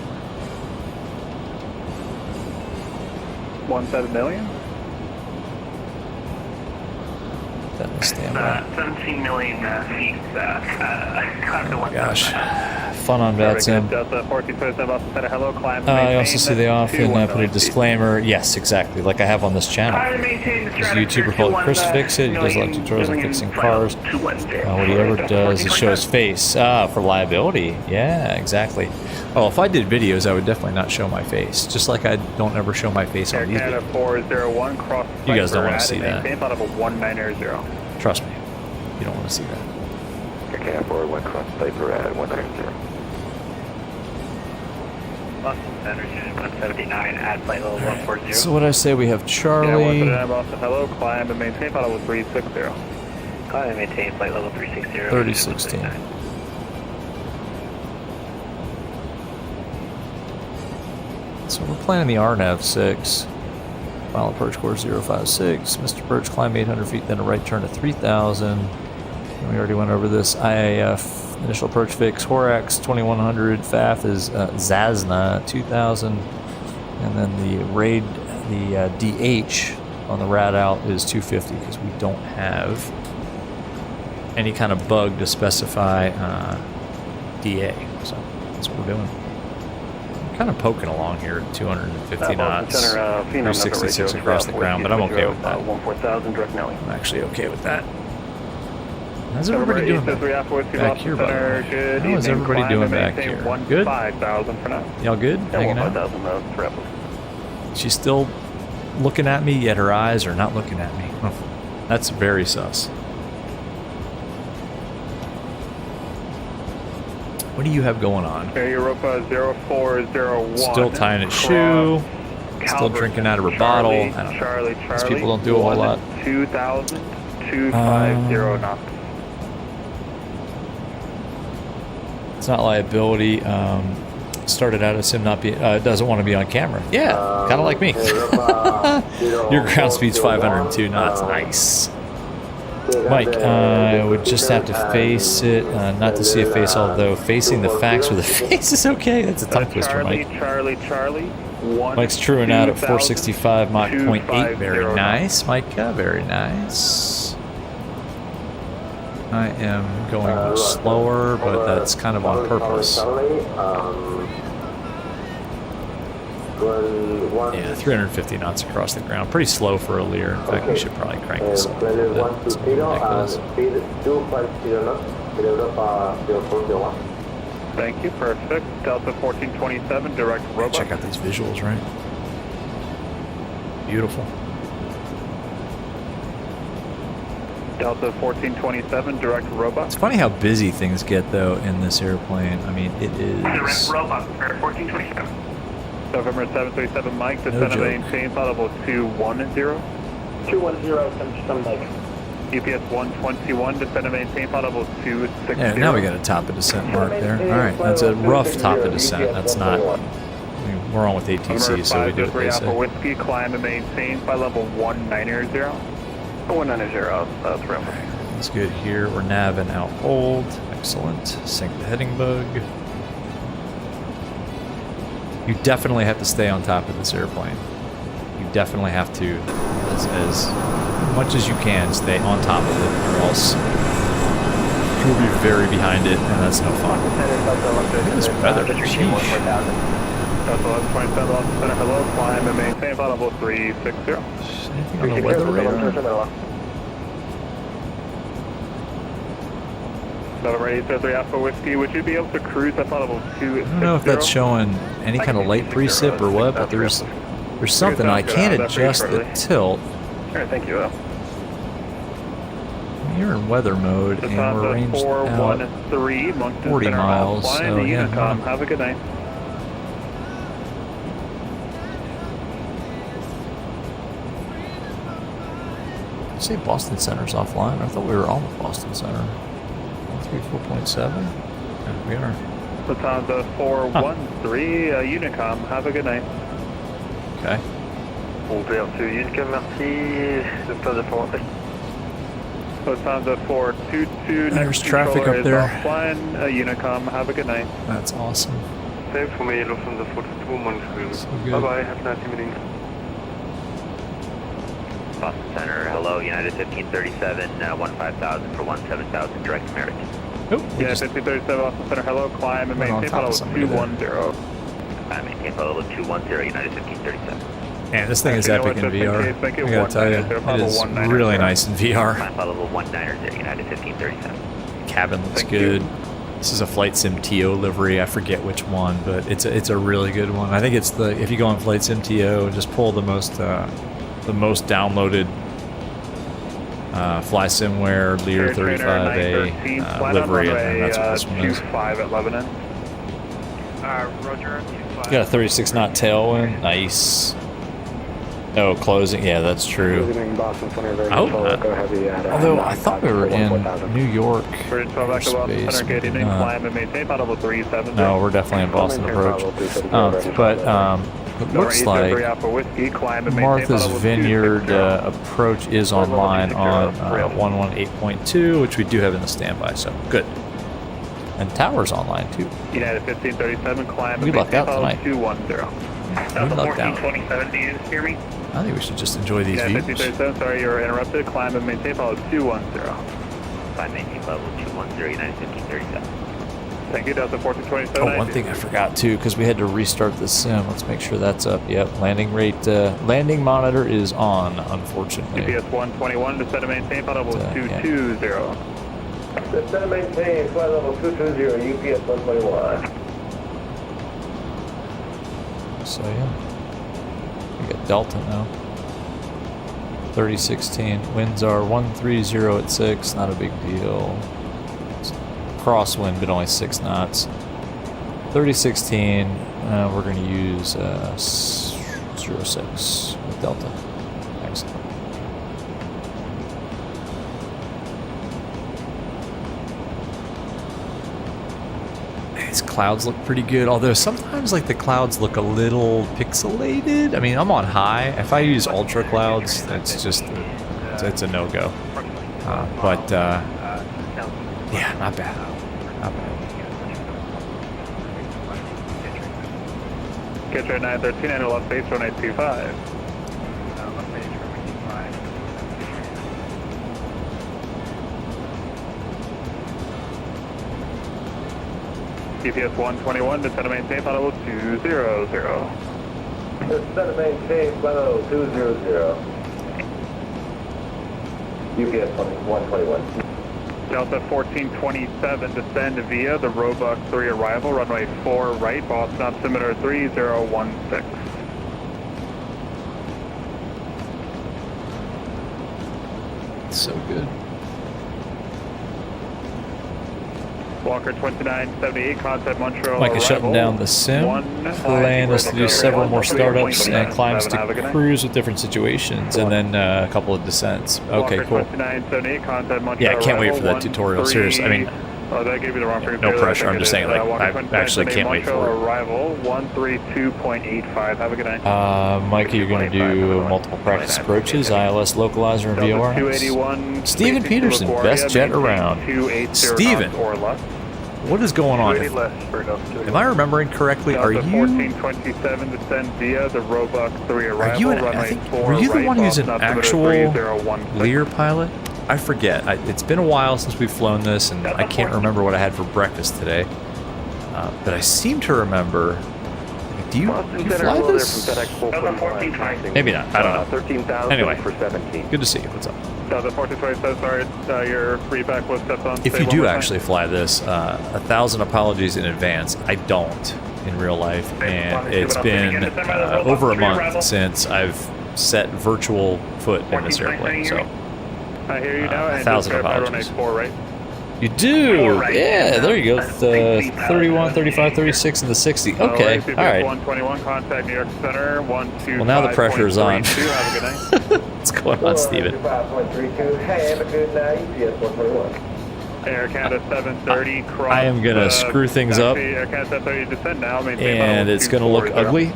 17 million? That is standby. 17 million feet. Oh my gosh. fun on VATSIM. Delta 1427 Boston Center, hello, climb. I also see they often put a disclaimer. Yes, exactly, like I have on this channel. Maintain the There's a YouTuber called Chris Fix It. He does a lot of tutorials on fixing cars. What he ever does is show his face. For liability. Yeah, exactly. Oh, if I did videos, I would definitely not show my face. Just like I don't ever show my face on these Canada videos. 401, cross. You guys don't want to see that. Maintain out of a 190. Trust me, you don't want to see that. Okay, 401 cross Piper at 190. Boston Center, unit 179 at flight level 140. So what I say, we have Charlie. Yeah, 179 Boston, hello, climb and maintain flight level 360. Climb and maintain flight level 360. 3016. So we're planning the RNAV6. Final approach course 056. Mr. Birch, climb 800 feet, then a right turn to 3000. And we already went over this. IAF initial approach fix. Horax 2100. FAF is Zazna 2000. And then the RAID, the DH on the rad out is 250 because we don't have any kind of bug to specify DA. So that's what we're doing. Kind of poking along here at 250 knots, 366 across the ground, but I'm okay with that. I'm actually okay with that. How's everybody doing back here, by the way? How is everybody doing back here? Good? Y'all good? Hanging out? She's still looking at me, yet her eyes are not looking at me. Oh, that's very sus. What do you have going on? Air Europa 0401. Still tying a shoe. Still drinking out of her bottle. I don't know. Charlie, These people don't do a whole lot. 2,250 knots. It's not liability. Started out as him not be doesn't want to be on camera. Yeah, kind of like me. Your ground speed's 502 knots. Nice. Mike, I would just have to face it, not to see a face, although facing the facts with a face is okay. That's a tongue twister, Mike. Charlie. Mike's truing out at 465 Mach 0.8. Very nice, Micah. Very nice. I am going a little slower, but that's kind of on purpose. Yeah, 350 knots across the ground. Pretty slow for a Lear. In fact, we should probably crank this up a little bit. It's ridiculous. Thank you, perfect. Delta 1427, direct robot. Check out these visuals, right? Beautiful. Delta 1427, direct robot. It's funny how busy things get, though, in this airplane. I mean, it is... Direct robot, 1427. November 737, Mike, descend and maintain flight level 210. 210, some Mike. UPS 121, descend and maintain flight level 260. Yeah, now we got a top of descent mark there. Alright, that's a rough top of descent. That's not... I mean, we're on with ATC, so we do what they say. Whiskey, climb and maintain flight level 190. 190, that's right. That's good here. We're naving out hold. Excellent. Sink the heading bug. You definitely have to stay on top of this airplane. You definitely have to, as much as you can, stay on top of it, or else you'll be very behind it, and that's no fun. Look at this weather. Sheesh. Hello, climb and maintain flight level 360. Anything on the weather radar? November 833 Alpha Whiskey, would you be able to cruise at level 260? I don't know if that's showing any kind of light precip or what, but there's something. I can't adjust the tilt. Alright, thank you. You're in weather mode, and we're ranged out 40 miles, so yeah. Have a good night. Did you say Boston Center's offline? I thought we were on with Boston Center. 4.7? Yeah, we are. Lufthansa 413, Unicom. Have a good night. Okay. Unicom, merci. Lufthansa 422. There's traffic up there. Offline, Unicom. Have a good night. That's awesome. Same for me, Lufthansa 422, Montreal. So good. Bye-bye, have a nice evening. Boston Center, hello, United 1537, 15,000 for 17,000, direct American. Oh, we Yeah, just 1537 off the center, hello, climb and went on maintain top level of somebody there. 210. I'm maintain level 210, United 1537. Man, this thing is Actually, epic you in know what, VR. just in case, make it I gotta tell you, 190, it is 190. really nice in VR. Climb level 190, United 1537. Cabin looks Thank good. you. This is a Flight Sim TO livery. I forget which one, but it's a really good one. I think it's the if you go on Flight Sim TO, just pull the most downloaded Flysimware Lear 35A livery, and that's what this one is. 25 at Lebanon. Roger, 25. Got a 36 knot tailwind. Nice. Oh, closing. Yeah, that's true. I hope not. Although I thought we were in New York. Bridge 12 back to Boston Space, Center, gate maybe evening, not. climb and maintain level 370. No, we're definitely in Boston approach. It looks like whiskey, climb and Martha's Vineyard approach is online on 118.2, which we do have in the standby, so good. And tower's online too. United 1537, climb We and lucked maintain out level tonight. 210. We lucked out. 1427, do you hear me? I think we should just enjoy these United views. 1537, sorry, you're interrupted. Climb and maintain level 210. Climb maintain level 210, United 1537. Thank you, Delta 1427. Oh, one thing I forgot too, because we had to restart the sim. Let's make sure that's up. Yep, landing rate, landing monitor is on, unfortunately. UPS 121, descend and maintain level Yeah. 220. Descend and maintain flight level 220, UPS 121. So yeah, we got Delta now. 3016. Winds are 130 at 6. Not a big deal. It's crosswind, but only 6 knots. 3016. We're going to use 06 with Delta. Excellent. These clouds look pretty good, although sometimes like the clouds look a little pixelated. I mean, I'm on high. If I use ultra clouds, that's just it's a no-go. Yeah, not bad. Not bad. Get your 913 and left base 1825. GPS 121, descend and maintain flight level 200. Descend and maintain flight level 200. UPS 121. Delta 1427, descend via the Roebuck 3 arrival, runway 4 right, Boston altimeter 3016. So good. Walker 2978, contact Montreal Mike is shutting arrival. down the sim. Plan is to do several more startups and climbs to cruise with different situations, and then a couple of descents. Okay, cool. 2978, contact Montreal Yeah, I can't wait for that arrival, tutorial. Seriously, I mean, oh, did I give you the wrong figure? no pressure. I'm just saying, like, I actually can't wait for it. Arrival 132.85. Have a good night. Mike, you're going to do multiple practice approaches, ILS localizer, and VOR. 281. Steven Peterson, best jet around. Steven, what is going on? Am I remembering correctly? Are you? 1427 descend via the Roebuck 3 arrival. Are you? Were you the one who's an actual Lear pilot? I forget. It's been a while since we've flown this, and I can't remember what I had for breakfast today. But I seem to remember. Do you fly this? Maybe not. I don't know. Anyway, good to see you. What's up? Delta 1427, sorry, your feedback was stepped on. If you do actually fly this, 1,000 apologies in advance. I don't in real life, and it's been over a month since I've set virtual foot in this airplane. So I hear you now. 1,000 apologies. 4, right? You do? Yeah, there you go. The 31, 35, 36, and the 60. Okay, all right. 121, contact New York Center, 125. Well, now the pressure is on. Have a good night. What's going on, Steven? Hey, have a good night, UPS 121. Air Canada 730, cross. I am going to screw things up, Air Canada 730, descend now. and it's going to look ugly.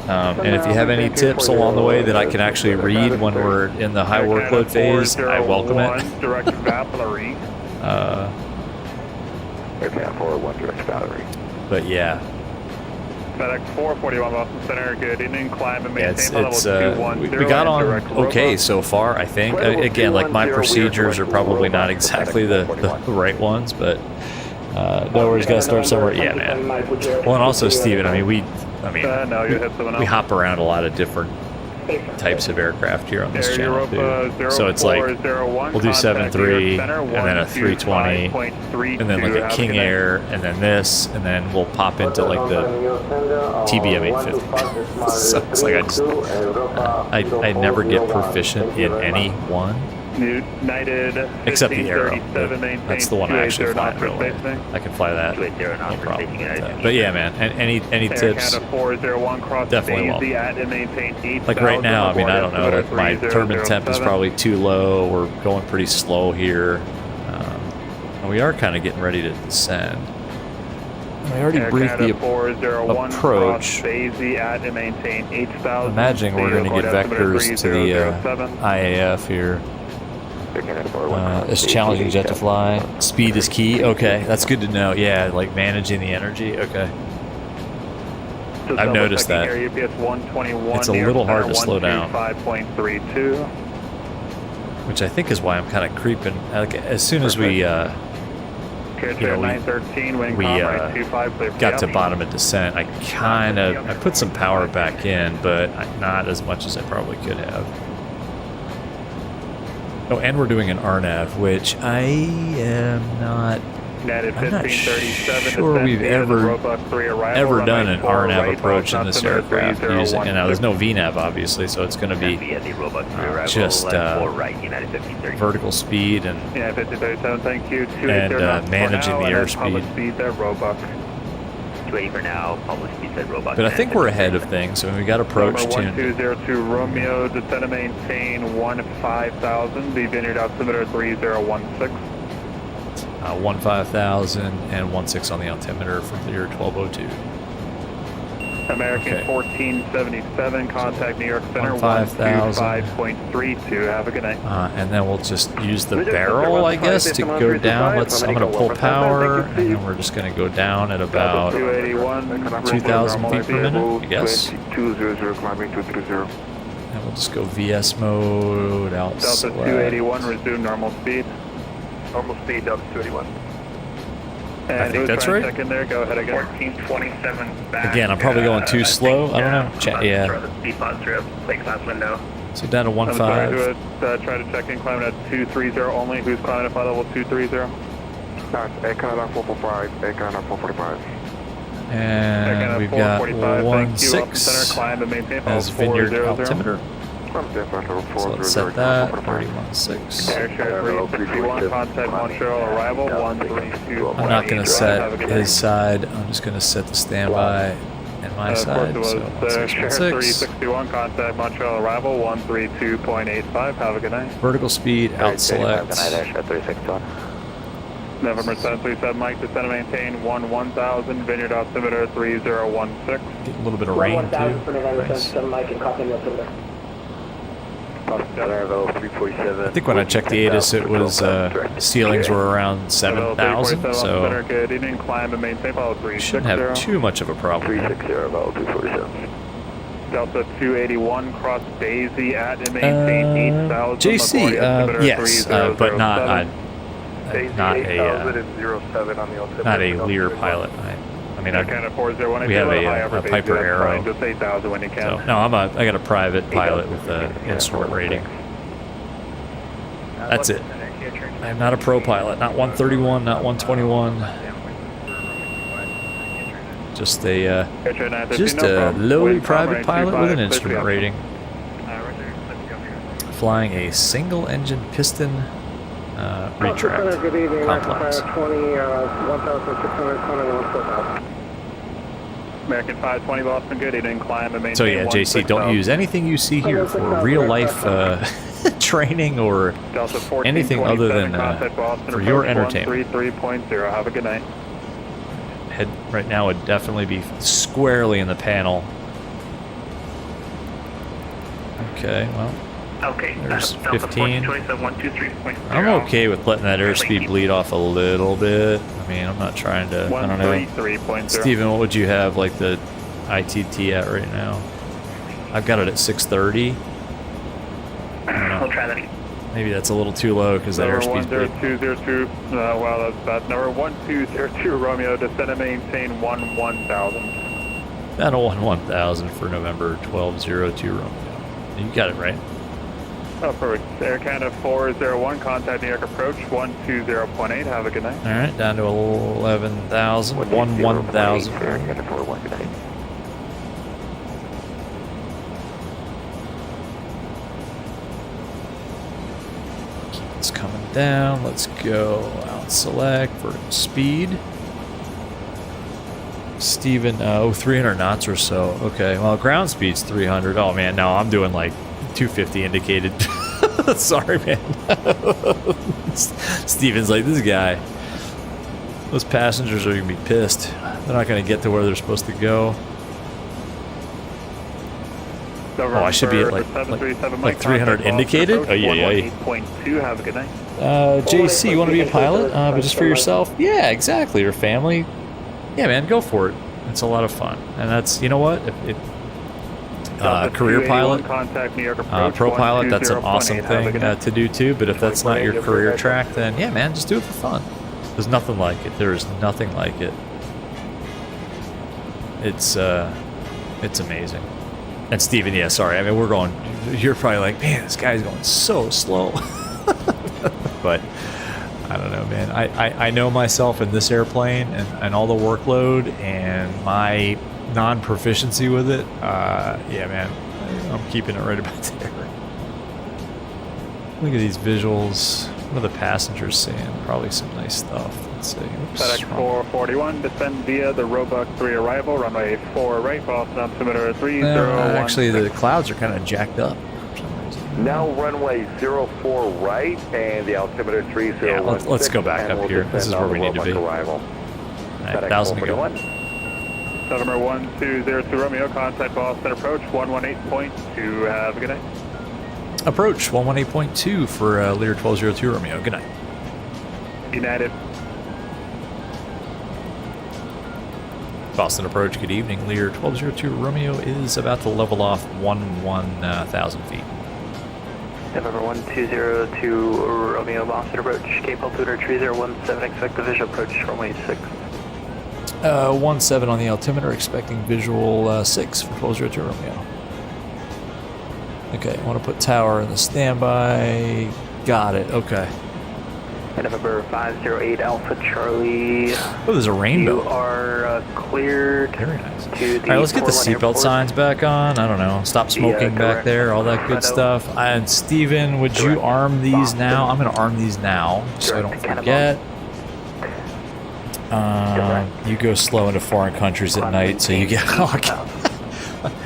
And if you have any tips along the way that I can actually read when we're in the high workload phase, I welcome it. Direct Valerie. Aircraft 401 direct Valerie. But yeah, FedEx 441 Boston Center, good evening, climb and Yeah, maintain level 210. we got on okay so far, I think. Again, like my procedures are probably not exactly the right ones, but nowhere's got to start somewhere. Yeah, man. Well, and also, Steven, I mean, we hop around a lot of different types of aircraft here on this channel too. So it's like we'll do 7.3 and then a 320 and then like a King Air and then this, and then we'll pop into like the TBM 850. So it's like I never get proficient in any one. Except the Arrow. That's the one I actually fly in real life. I can fly that. No problem with that. But yeah, man, any tips? Definitely won't. Like right now, I mean, I don't know. Like my turbine temp is probably too low. We're going pretty slow here. And we are kind of getting ready to descend. I already briefed the approach. Imagining we're going to get vectors to the IAF here. It's challenging jet to fly. Speed is key. Okay, that's good to know. Yeah, like managing the energy. Okay. I've noticed that. It's a little hard to slow down. Which I think is why I'm kind of creeping. Like, as soon as we got to bottom of descent, I put some power back in, but not as much as I probably could have. Oh, and we're doing an RNAV, which I'm not sure we've ever done an RNAV approach in this aircraft using, and now there's no VNAV obviously, so it's going to be just vertical speed and managing the airspeed. For now, public speed said robot. But I think we're ahead of things. So we got approach tuned. 1202 Romeo, descend and maintain 15,000. The Vineyard altimeter 3016. 15,000 and 16 on the altimeter from Lear 1202. American 1477, contact New York Center 125.32. Have a good night. And then we'll just use the barrel, I guess, to go down. I'm going to pull power, and then we're just going to go down at about 2,000 feet per minute, I guess. 200, climbing 230. And we'll just go VS mode, out Delta select. 281, resume normal speed. Normal speed, Delta 281. And I think that's right. Check in there. Go ahead again. 1427 back. Again, I'm probably going too slow. I don't know. Yeah. Speed pod strip, plate class window. So down to 1.5. Try to check in, climbing at 230 only. Who's climbing at flight level 230? That's Air Canada 445, Air Canada 445. And we've got 16 climb and maintain as Vineyard altimeter. So let's set that, 31.6. Contact Montreal arrival 132. I'm not going to set his side, I'm just going to set the standby and my side. So 361, contact Montreal arrival 132.85. Have a good night. Vertical speed, out select. November 737 Mike, descend and maintain 1000, Vineyard altimeter 3016. Get a little bit of rain too. Nice. I think when I checked the ATIS, it was ceilings were around 7,000, so shouldn't have too much of a problem. Delta 281 cross Daisy at and maintain 8,000. JC, yes, but not a Lear pilot. I mean, we have a Piper Arrow. So, no, I got a private pilot with an instrument rating. That's it. I'm not a pro pilot. Not 131, not 121. Just a lowly private pilot with an instrument rating. Flying a single-engine piston retract complex. American 520 Boston, good evening, climb and maintain. So yeah, JC, don't use anything you see here for real life training or anything other than for your entertainment. 33.0. Have a good night. Head right now would definitely be squarely in the panel. Okay, well. Okay, there's 15. I'm okay with letting that airspeed bleed off a little bit. I mean, I'm not trying to, I don't know. Steven, what would you have, like the ITT at right now? I've got it at 630. I don't know. We'll try that. Maybe that's a little too low because the airspeed's big. 10202. Wow, that's bad. Number 1202 Romeo, descend and maintain 1000. Down to 1000 for November 1202 Romeo. You got it right. Oh, perfect. Air Canada 401, contact New York approach 120.8. Have a good night. All right, down to 11,000. 1000. Air Canada 401, good night. It's coming down. Let's go out select vertical speed. Steven, 300 knots or so. Okay, well, ground speed's 300. Oh man, no, I'm doing like 250 indicated. Sorry, man. Steven's like, this guy. Those passengers are gonna be pissed. They're not gonna get to where they're supposed to go. Oh, I should be at like 300 indicated? Oh, yeah, yeah. 8.2, have a good night. JC, you want to be a pilot? But just for yourself? Yeah, exactly. Your family? Yeah, man, go for it. It's a lot of fun. And that's, you know what? Career pilot, pro pilot, that's an awesome thing to do too. But if that's not your career track, then yeah, man, just do it for fun. There's nothing like it. There is nothing like it. It's amazing. And Steven, yeah, sorry. I mean, you're probably like, man, this guy's going so slow. But I don't know, man. I know myself in this airplane and all the workload and my non-proficiency with it. Yeah, man, I'm keeping it right about there. Look at these visuals. What are the passengers saying? Probably some nice stuff. Let's see. Oops. FedEx 441, descend via the Roebuck 3 arrival, runway 4 right, Boston altimeter 3016. Actually, the clouds are kind of jacked up for some reason. Now runway 04 right, and the altimeter 3016. Yeah, let's go back up here. This is where we need to be. Arrival. All right, 1,000 to go. Number 1202 Romeo, contact Boston approach 118.2. Have a good night. Approach 118.2 for Lear 1202 Romeo. Good night. United. Boston approach, good evening. Lear 1202 Romeo is about to level off 11,000 feet. November 1202 Romeo, Boston approach, Cape Altimeter 3017, expect the visual approach, runway 6. 17 on the altimeter, expecting visual 6 for 1202 Romeo. Okay, I want to put tower in the standby. Got it, okay. November 508 Alpha Charlie. Oh, there's a rainbow. You are cleared. Very nice. To the all right, let's get the seatbelt signs back on. I don't know. Stop smoking back there, all that good stuff. And Steven, would you arm these now? I'm going to arm these now so I don't forget. You go slow into foreign countries at night, so you get...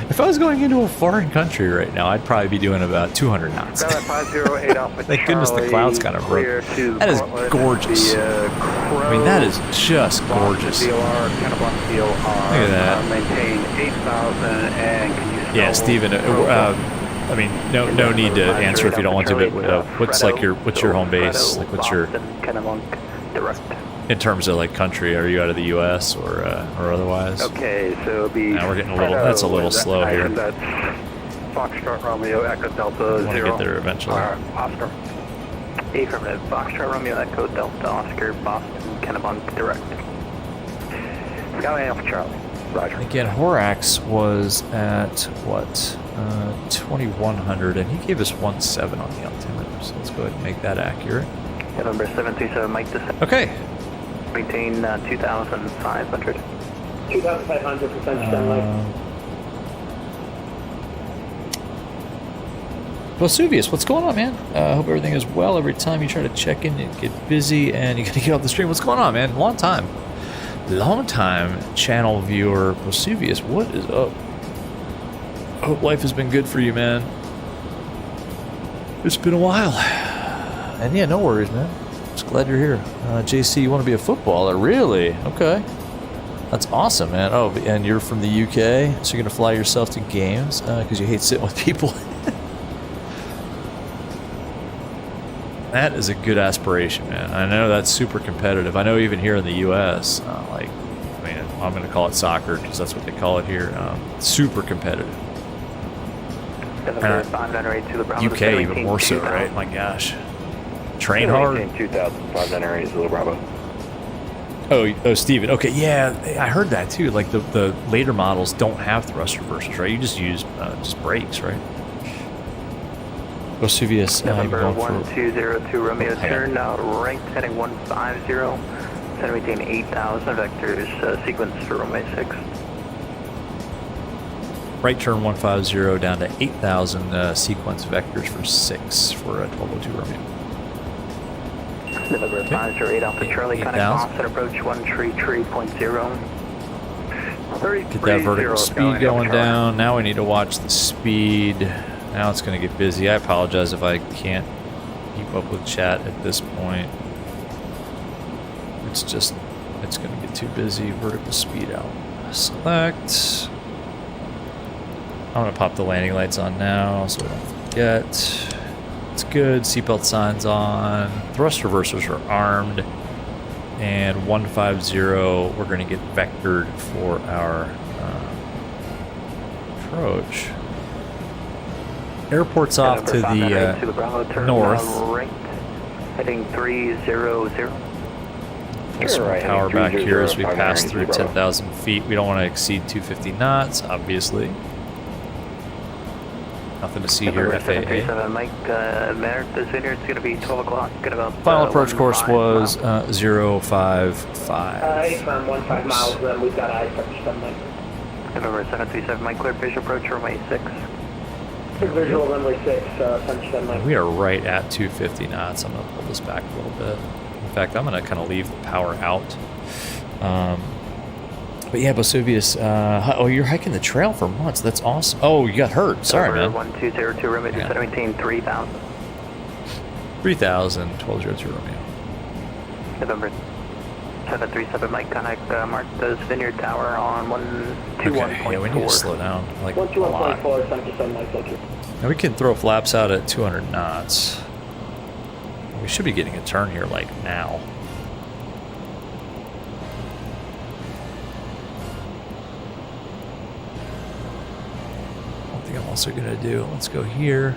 If I was going into a foreign country right now, I'd probably be doing about 200 knots. Thank goodness the clouds kind of broke. That is gorgeous. I mean, that is just gorgeous. Look at that. Yeah, Steven, I mean, no need to answer if you don't want to, but what's your home base? Like, what's your... In terms of like country, are you out of the U.S. or otherwise? Okay, so it'll be. Now we're getting a little. That's a little slow here. That's Foxtrot Romeo Echo Delta 0. I want to get there eventually. Oscar. Affirmative. Foxtrot Romeo Echo Delta Oscar Boston Kennebunk direct. Skyline Alpha Charlie. Roger. Again, Horax was at what 2100, and he gave us 17 on the altimeter. So let's go ahead and make that accurate. November 737 Mike descent. Okay. Maintain 2,500. 2,500% standby. Vesuvius, what's going on, man? Hope everything is well. Every time you try to check in, it gets busy, and you gotta get off the stream. What's going on, man? Long time channel viewer. Vesuvius, what is up? Hope life has been good for you, man. It's been a while. And yeah, no worries, man. Just glad you're here. JC, you want to be a footballer? Really? Okay. That's awesome, man. Oh, and you're from the UK, so you're going to fly yourself to games because you hate sitting with people. That is a good aspiration, man. I know that's super competitive. I know even here in the US, I'm going to call it soccer because that's what they call it here. Super competitive. UK even more so, right? My gosh. Train hard. 2005 Zulu Bravo. Oh, Steven. Okay, yeah, I heard that too. Like the later models don't have thrust reversers, right? You just use just brakes, right? Vesuvius. November 1202 Romeo, turn right, heading 150, center maintain 8,000 vectors, sequence for runway 6. Right turn 150 down to 8,000 sequence vectors for 6 for a 1202 Romeo. November 508 Alpha Charlie, connect offset approach 133.0. Get that vertical speed going down. Now we need to watch the speed. Now it's going to get busy. I apologize if I can't keep up with chat at this point. It's going to get too busy. Vertical speed out. Select. I'm going to pop the landing lights on now so I don't forget. It's good. Seatbelt signs on. Thrust reversers are armed. And 150, we're going to get vectored for our approach. Airport's off to the north. Right, heading 300. Get some power back here as we pass through 10,000 feet. We don't want to exceed 250 knots, obviously. Nothing to see here, FAA. Mike, this Vineyard's going to be 12 o'clock. Final approach course was 055. 8.15 miles, then we've got eyes for Mike. November 737, Mike, clear visual approach runway 6. Visual runway 6, Sunshine Mike. We are right at 250 knots. I'm going to pull this back a little bit. In fact, I'm going to kind of leave the power out. But yeah, Vesuvius, oh, you're hiking the trail for months. That's awesome. Oh, you got hurt. Sorry, man. 1202 Romeo, center maintain 3,000. 3,000, 1202 Romeo. November 737, Mike, connect, mark those Vineyard Tower on 121.4. Okay, yeah, we need to slow down, like, a lot. 121.4, Sunshine Mike, thank you. Now we can throw flaps out at 200 knots. We should be getting a turn here, like, now. I'm also gonna do, let's go here,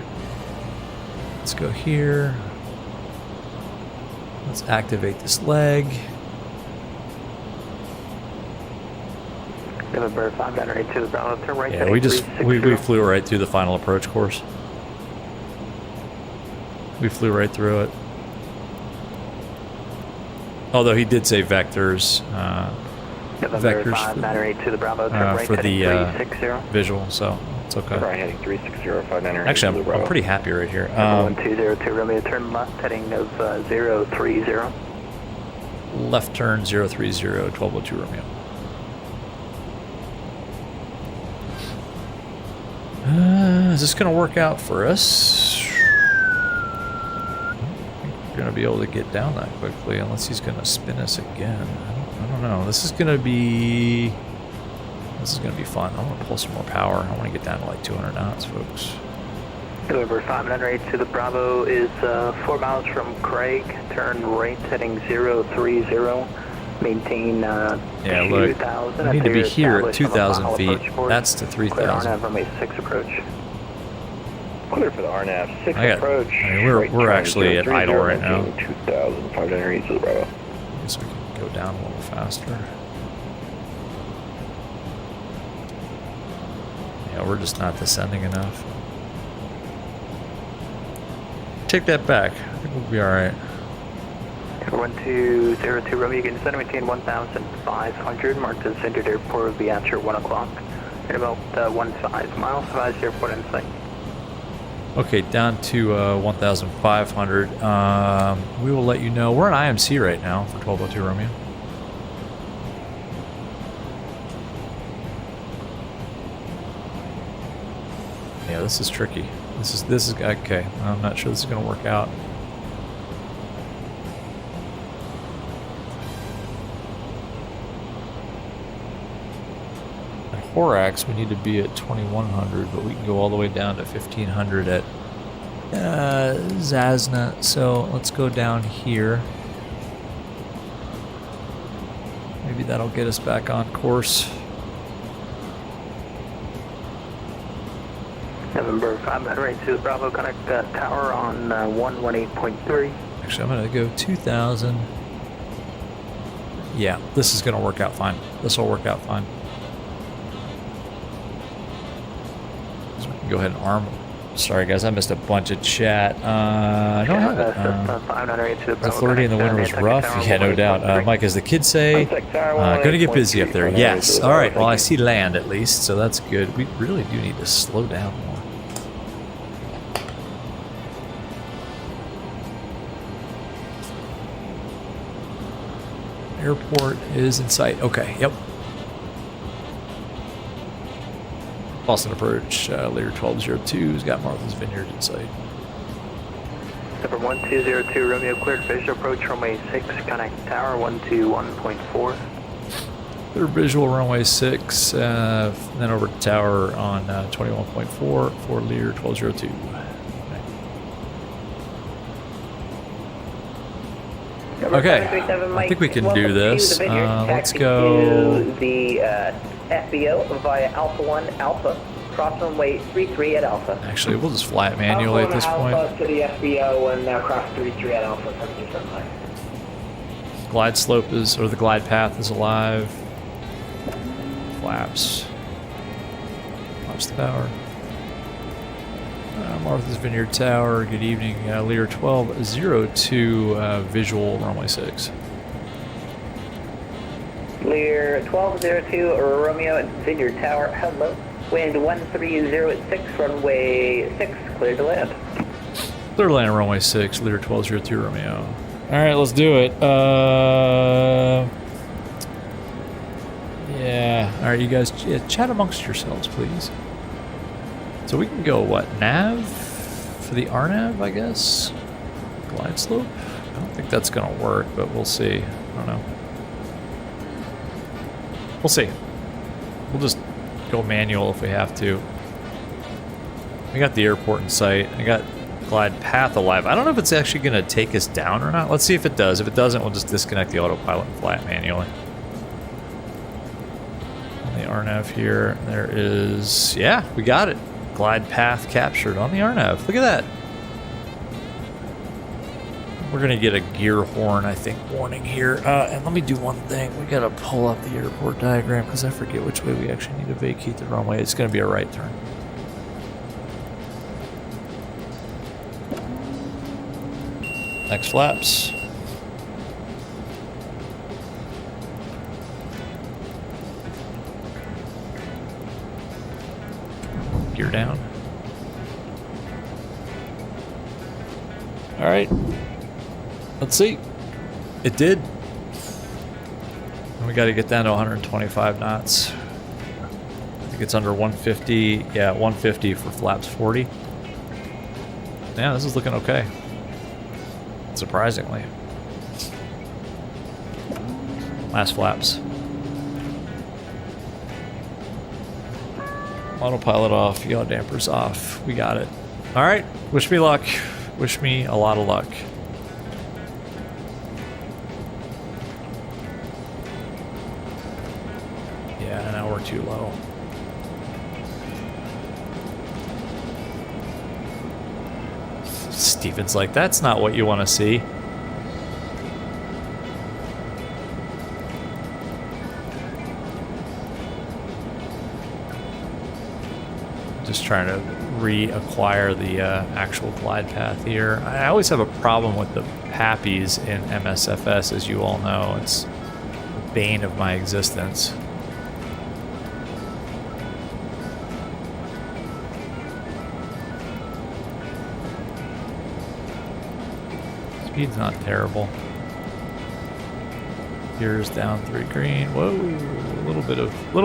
let's go here, let's activate this leg. November 598 to the Bravo, turn right. Yeah, we flew right through the final approach course. We flew right through it. Although he did say vectors. November 598 to the Bravo, turn right, for the 360. visual, so. It's okay. Right, heading 360, actually, I'm pretty happy right here. 1202 Romeo, turn left, heading of 030. Left turn 030, 1202 Romeo. Is this going to work out for us? We're going to be able to get down that quickly, unless he's going to spin us again. I don't know. This is going to be fun. I want to pull some more power. I want to get down to like 200 knots, folks. November 598 to the Bravo is 4 miles from Craig. Turn right, heading 030. Maintain yeah, look, 2,000. we need to be here at 2,000 feet. That's to 3,000. RNAV runway 6 approach. Clear for the RNAV 6 approach. I mean, we're actually at idle right now. 2,500 to the Bravo. I guess we can go down a little faster. Yeah, we're just not descending enough. Take that back. I think we'll be alright. 1202 Romeo, you can descend maintain 1,500. Marked as Vineyard Airport will be after 1 o'clock. In about 15 miles, Vice Airport in sight. Okay, down to 1,500. We will let you know. We're on IMC right now for 1202 Romeo. Yeah, this is tricky. This is okay. I'm not sure this is going to work out. At Horax, we need to be at 2,100, but we can go all the way down to 1,500 at Zasna. So let's go down here. Maybe that'll get us back on course. November 500 to the Bravo, connect tower on 118.3. Actually, I'm going to go 2,000. Yeah, this is going to work out fine. This will work out fine. So we can go ahead and arm. Sorry, guys, I missed a bunch of chat. I don't have it. The flirty in the winter was rough. Yeah, no doubt. Mike, as the kids say, going to get busy up there. Yes. All right. Well, I see land at least, so that's good. We really do need to slow down more. Airport is in sight. Okay, yep. Boston approach, Lear 1202's got Martha's Vineyard in sight. Number 1202, Romeo cleared visual approach runway 6, connect tower 121.4. Clear visual runway 6, then over to tower on 21.4 for Lear 1202. Okay, I think we can do this. Let's go. The FBO via Alpha 1 Alpha, cross runway 33 at Alpha. Actually, we'll just fly it manually at this point. Alpha to the FBO and cross 33 at Alpha. Glide slope is, or the glide path is alive. Flaps. Flaps the power. Martha's Vineyard Tower, good evening. Lear 1202, visual runway 6. Lear 1202, Romeo Vineyard Tower, hello. Wind 1306, runway 6, clear to land. Clear to land runway 6, Lear 1202, Romeo. Alright, let's do it. Yeah. Alright, you guys, chat amongst yourselves, please. So we can go, what, nav? For the RNAV, I guess? Glide slope? I don't think that's going to work, but we'll see. I don't know. We'll see. We'll just go manual if we have to. We got the airport in sight. I got glide path alive. I don't know if it's actually going to take us down or not. Let's see if it does. If it doesn't, we'll just disconnect the autopilot and fly it manually. On the RNAV here, there is... Yeah, we got it. Glide path captured on the RNAV. Look at that. We're going to get a gear horn, I think, warning here. And let me do one thing. We got to pull up the airport diagram because I forget which way we actually need to vacate the runway. It's going to be a right turn. Next flaps. Gear down. All right. Let's see. It did. We got to get down to 125 knots. I think it's under 150. Yeah, 150 for flaps 40. Yeah, this is looking okay. Surprisingly. Last flaps. Autopilot off, yaw dampers off. We got it. All right. Wish me luck. Wish me a lot of luck. Yeah, now we're too low. Steven's like, that's not what you want to see. Just trying to reacquire the actual glide path here. I always have a problem with the PAPIs in MSFS, as you all know. It's the bane of my existence. Speed's not terrible. Gears down 3 green. Whoa, a little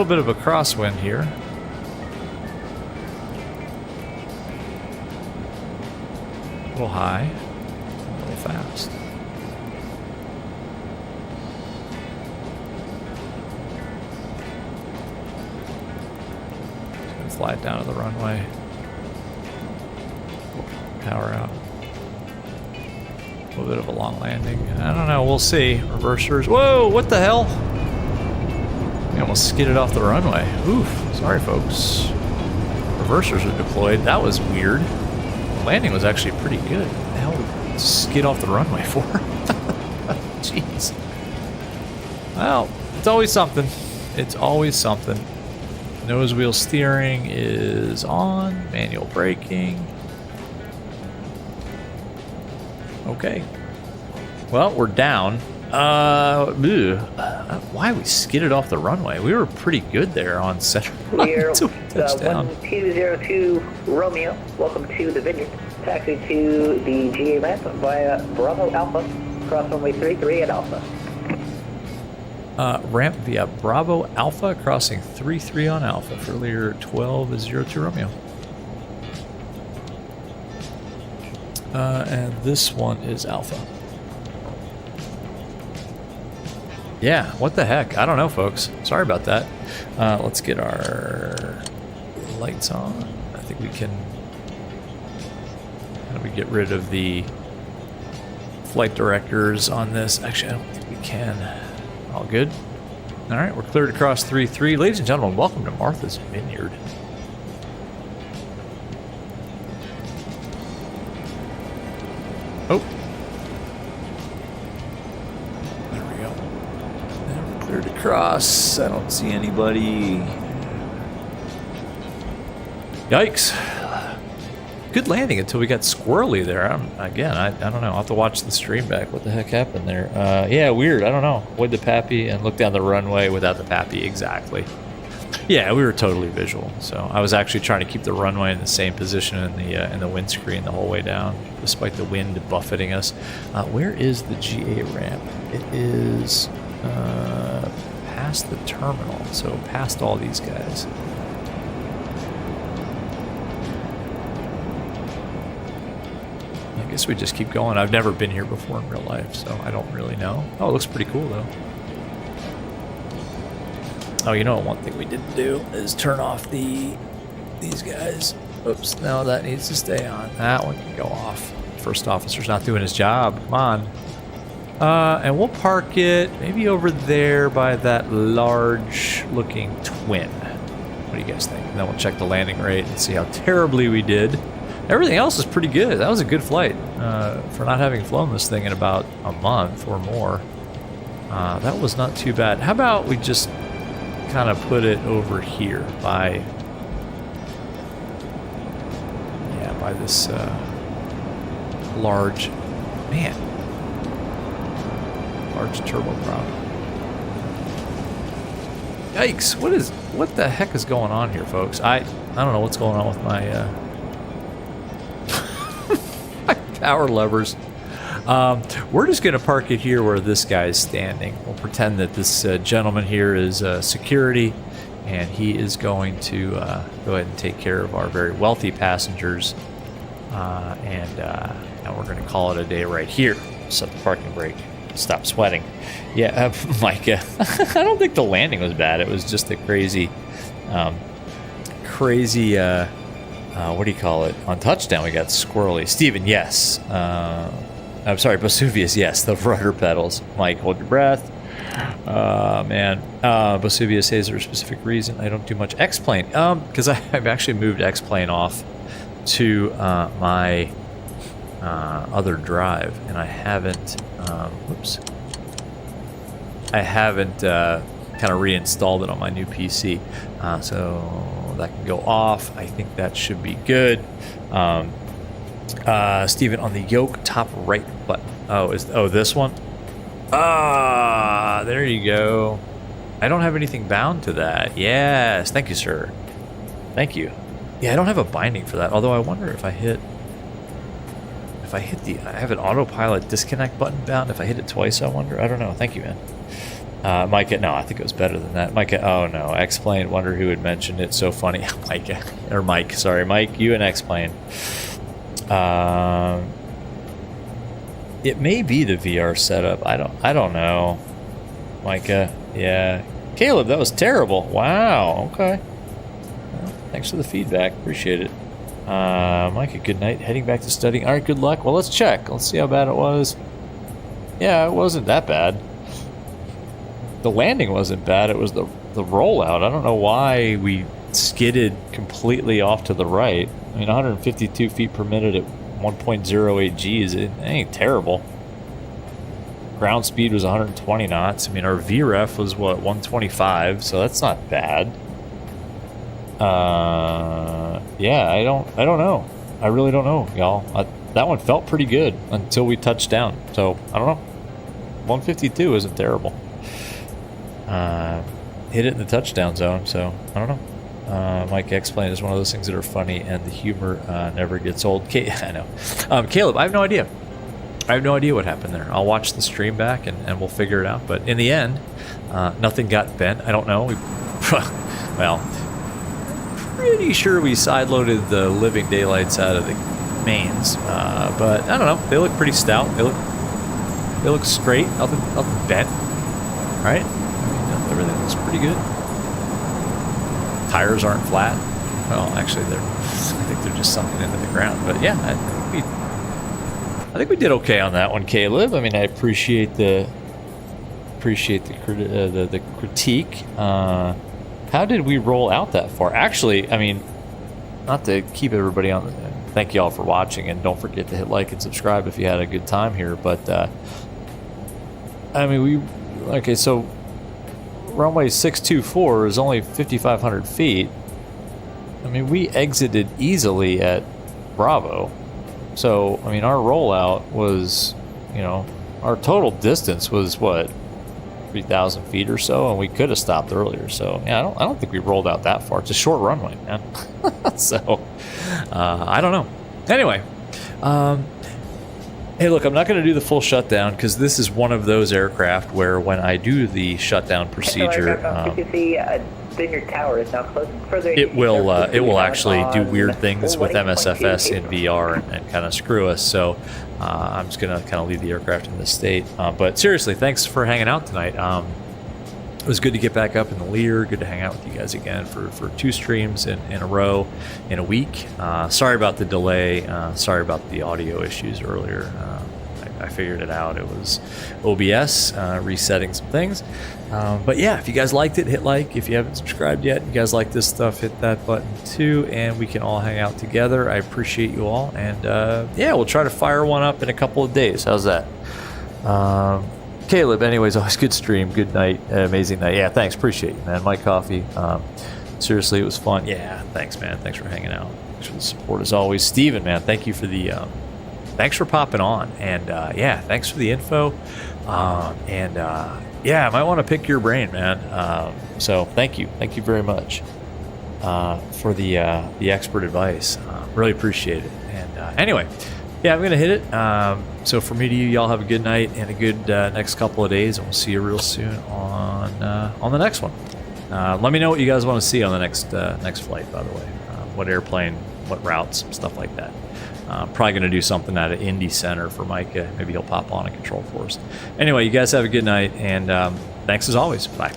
bit of a crosswind here. A little high, a little fast. Just gonna fly it down to the runway. Power out. A little bit of a long landing. I don't know, we'll see. Reversers. Whoa, what the hell? almost skidded off the runway. Oof, sorry folks. Reversers are deployed. That was weird. The landing was actually pretty good. What the hell did we skid off the runway for? Jeez. Well, it's always something. It's always something. Nose wheel steering is on. Manual braking. Okay. Well, we're down. Why we skidded off the runway? We were pretty good there on center. Lear, touchdown. 1202 Romeo. Welcome to the Vineyard. Taxi to the GA ramp via Bravo Alpha. Cross runway 33 at Alpha. Ramp via Bravo Alpha, crossing 33 on Alpha for Lear 1202 Romeo. And this one is Alpha. Yeah, what the heck? I don't know, folks. Sorry about that. Let's get our lights on. I think we can... How do we get rid of the flight directors on this? Actually, I don't think we can. All good. All right, we're cleared across 33. Ladies and gentlemen, welcome to Martha's Vineyard. Oh. There we go. And we're cleared across. I don't see anybody. Yikes. Good landing until we got squirrely there. Again, I don't know. I'll have to watch the stream back. What the heck happened there? Yeah, weird. I don't know. Avoid the pappy and look down the runway without the pappy. Exactly. Yeah, we were totally visual. So I was actually trying to keep the runway in the same position in the windscreen the whole way down, despite the wind buffeting us. Where is the GA ramp? It is past the terminal, so past all these guys. I guess we just keep going. I've never been here before in real life, so I don't really know. Oh, it looks pretty cool, though. Oh, you know, one thing we didn't do is turn off these guys. Oops, no, that needs to stay on. That one can go off. First officer's not doing his job. Come on. And we'll park it maybe over there by that large-looking twin. What do you guys think? And then we'll check the landing rate and see how terribly we did. Everything else is pretty good. That was a good flight for not having flown this thing in about a month or more. That was not too bad. How about we just kind of put it over here by this large turboprop. Yikes! What the heck is going on here, folks? I don't know what's going on with my power levers. We're just going to park it here where this guy's standing. We'll pretend that this gentleman here is security, and he is going to go ahead and take care of our very wealthy passengers. And we're going to call it a day right here. Set the parking brake. Stop sweating. Yeah, Micah, I don't think the landing was bad. It was just a crazy, what do you call it? On touchdown, we got squirrely. Steven, yes. I'm sorry, Bosuvius, yes. The rudder pedals. Mike, hold your breath. Man. Bosuvius says there's a specific reason I don't do much X-Plane. Because I've actually moved X-Plane off to my other drive, and I haven't, kind of reinstalled it on my new PC. So that can go off. I think that should be good. Steven, on the yoke top right button. Oh, this one? There you go. I don't have anything bound to that. Yes, thank you, sir. Thank you. Yeah, I don't have a binding for that, although I wonder if I hit I have an autopilot disconnect button bound. If I hit it twice, I wonder. I don't know. Thank you, man. Micah, no, I think it was better than that. Micah, oh no, X-Plane, wonder who had mentioned it. So funny. Micah, or Mike, sorry, Mike, you and X-Plane. It may be the VR setup. I don't know. Micah, yeah. Caleb, that was terrible. Wow, okay. Well, thanks for the feedback. Appreciate it. Micah, good night. Heading back to studying. All right, good luck. Well, let's check. Let's see how bad it was. Yeah, it wasn't that bad. The landing wasn't bad. It was the the rollout. I don't know why we skidded completely off to the right. I mean, 152 feet per minute at 1.08 Gs, it ain't terrible. Ground speed was 120 knots. I mean, our VREF was what, 125, so that's not bad. Yeah, I don't know. I really don't know, y'all. That one felt pretty good until we touched down. So I don't know. 152 isn't terrible. Hit it in the touchdown zone, so I don't know. Mike explained is one of those things that are funny, and the humor never gets old. I know. Caleb, I have no idea. I have no idea what happened there. I'll watch the stream back and we'll figure it out. But in the end, nothing got bent. I don't know. Well, pretty sure we sideloaded the living daylights out of the mains. But I don't know. They look pretty stout. They look straight. Nothing bent. Right? I mean, everything looks pretty good. Tires aren't flat. Well, actually, I think they're just sunken into the ground. But yeah, I think we did okay on that one, Caleb. I mean, I appreciate the critique. How did we roll out that far? Actually, I mean, not to keep everybody on. Thank you all for watching, and don't forget to hit like and subscribe if you had a good time here. But I mean, okay, so runway 624 is only 5,500 feet. I mean, we exited easily at Bravo. So, I mean, our rollout was, our total distance was what, 3,000 feet or so, and we could have stopped earlier. So, yeah, I don't think we rolled out that far. It's a short runway, man. So, I don't know. Anyway, hey, look, I'm not going to do the full shutdown because this is one of those aircraft where when I do the shutdown procedure, Vineyard Tower is now closed further. It will actually do weird things with MSFS in VR and kind of screw us. So I'm just gonna kind of leave the aircraft in this state. But seriously, thanks for hanging out tonight. It was good to get back up in the Lear. Good to hang out with you guys again for 2 streams in a row in a week. Sorry about the delay. Sorry about the audio issues earlier. I figured it out. It was OBS resetting some things. But yeah, if you guys liked it, hit like. If you haven't subscribed yet, you guys like this stuff, hit that button too, and we can all hang out together. I appreciate you all, and yeah, we'll try to fire one up in a couple of days. How's that? Caleb, anyways, always good stream, good night, amazing night. Yeah, thanks, appreciate you, man. Mike Coffee, seriously, it was fun. Yeah, thanks, man. Thanks for hanging out. Thanks for the support as always. Steven, man, thank you for the thanks for popping on, and yeah, thanks for the info, and yeah, I might want to pick your brain, man. So thank you very much for the expert advice. Really appreciate it. And anyway, yeah, I'm gonna hit it. So from me to you, y'all have a good night and a good next couple of days, and we'll see you real soon on the next one. Let me know what you guys want to see on the next flight, by the way. What airplane, what routes, stuff like that. Probably going to do something at an Indy Center for Micah. Maybe he'll pop on a control for us. Anyway, you guys have a good night, and thanks as always. Bye.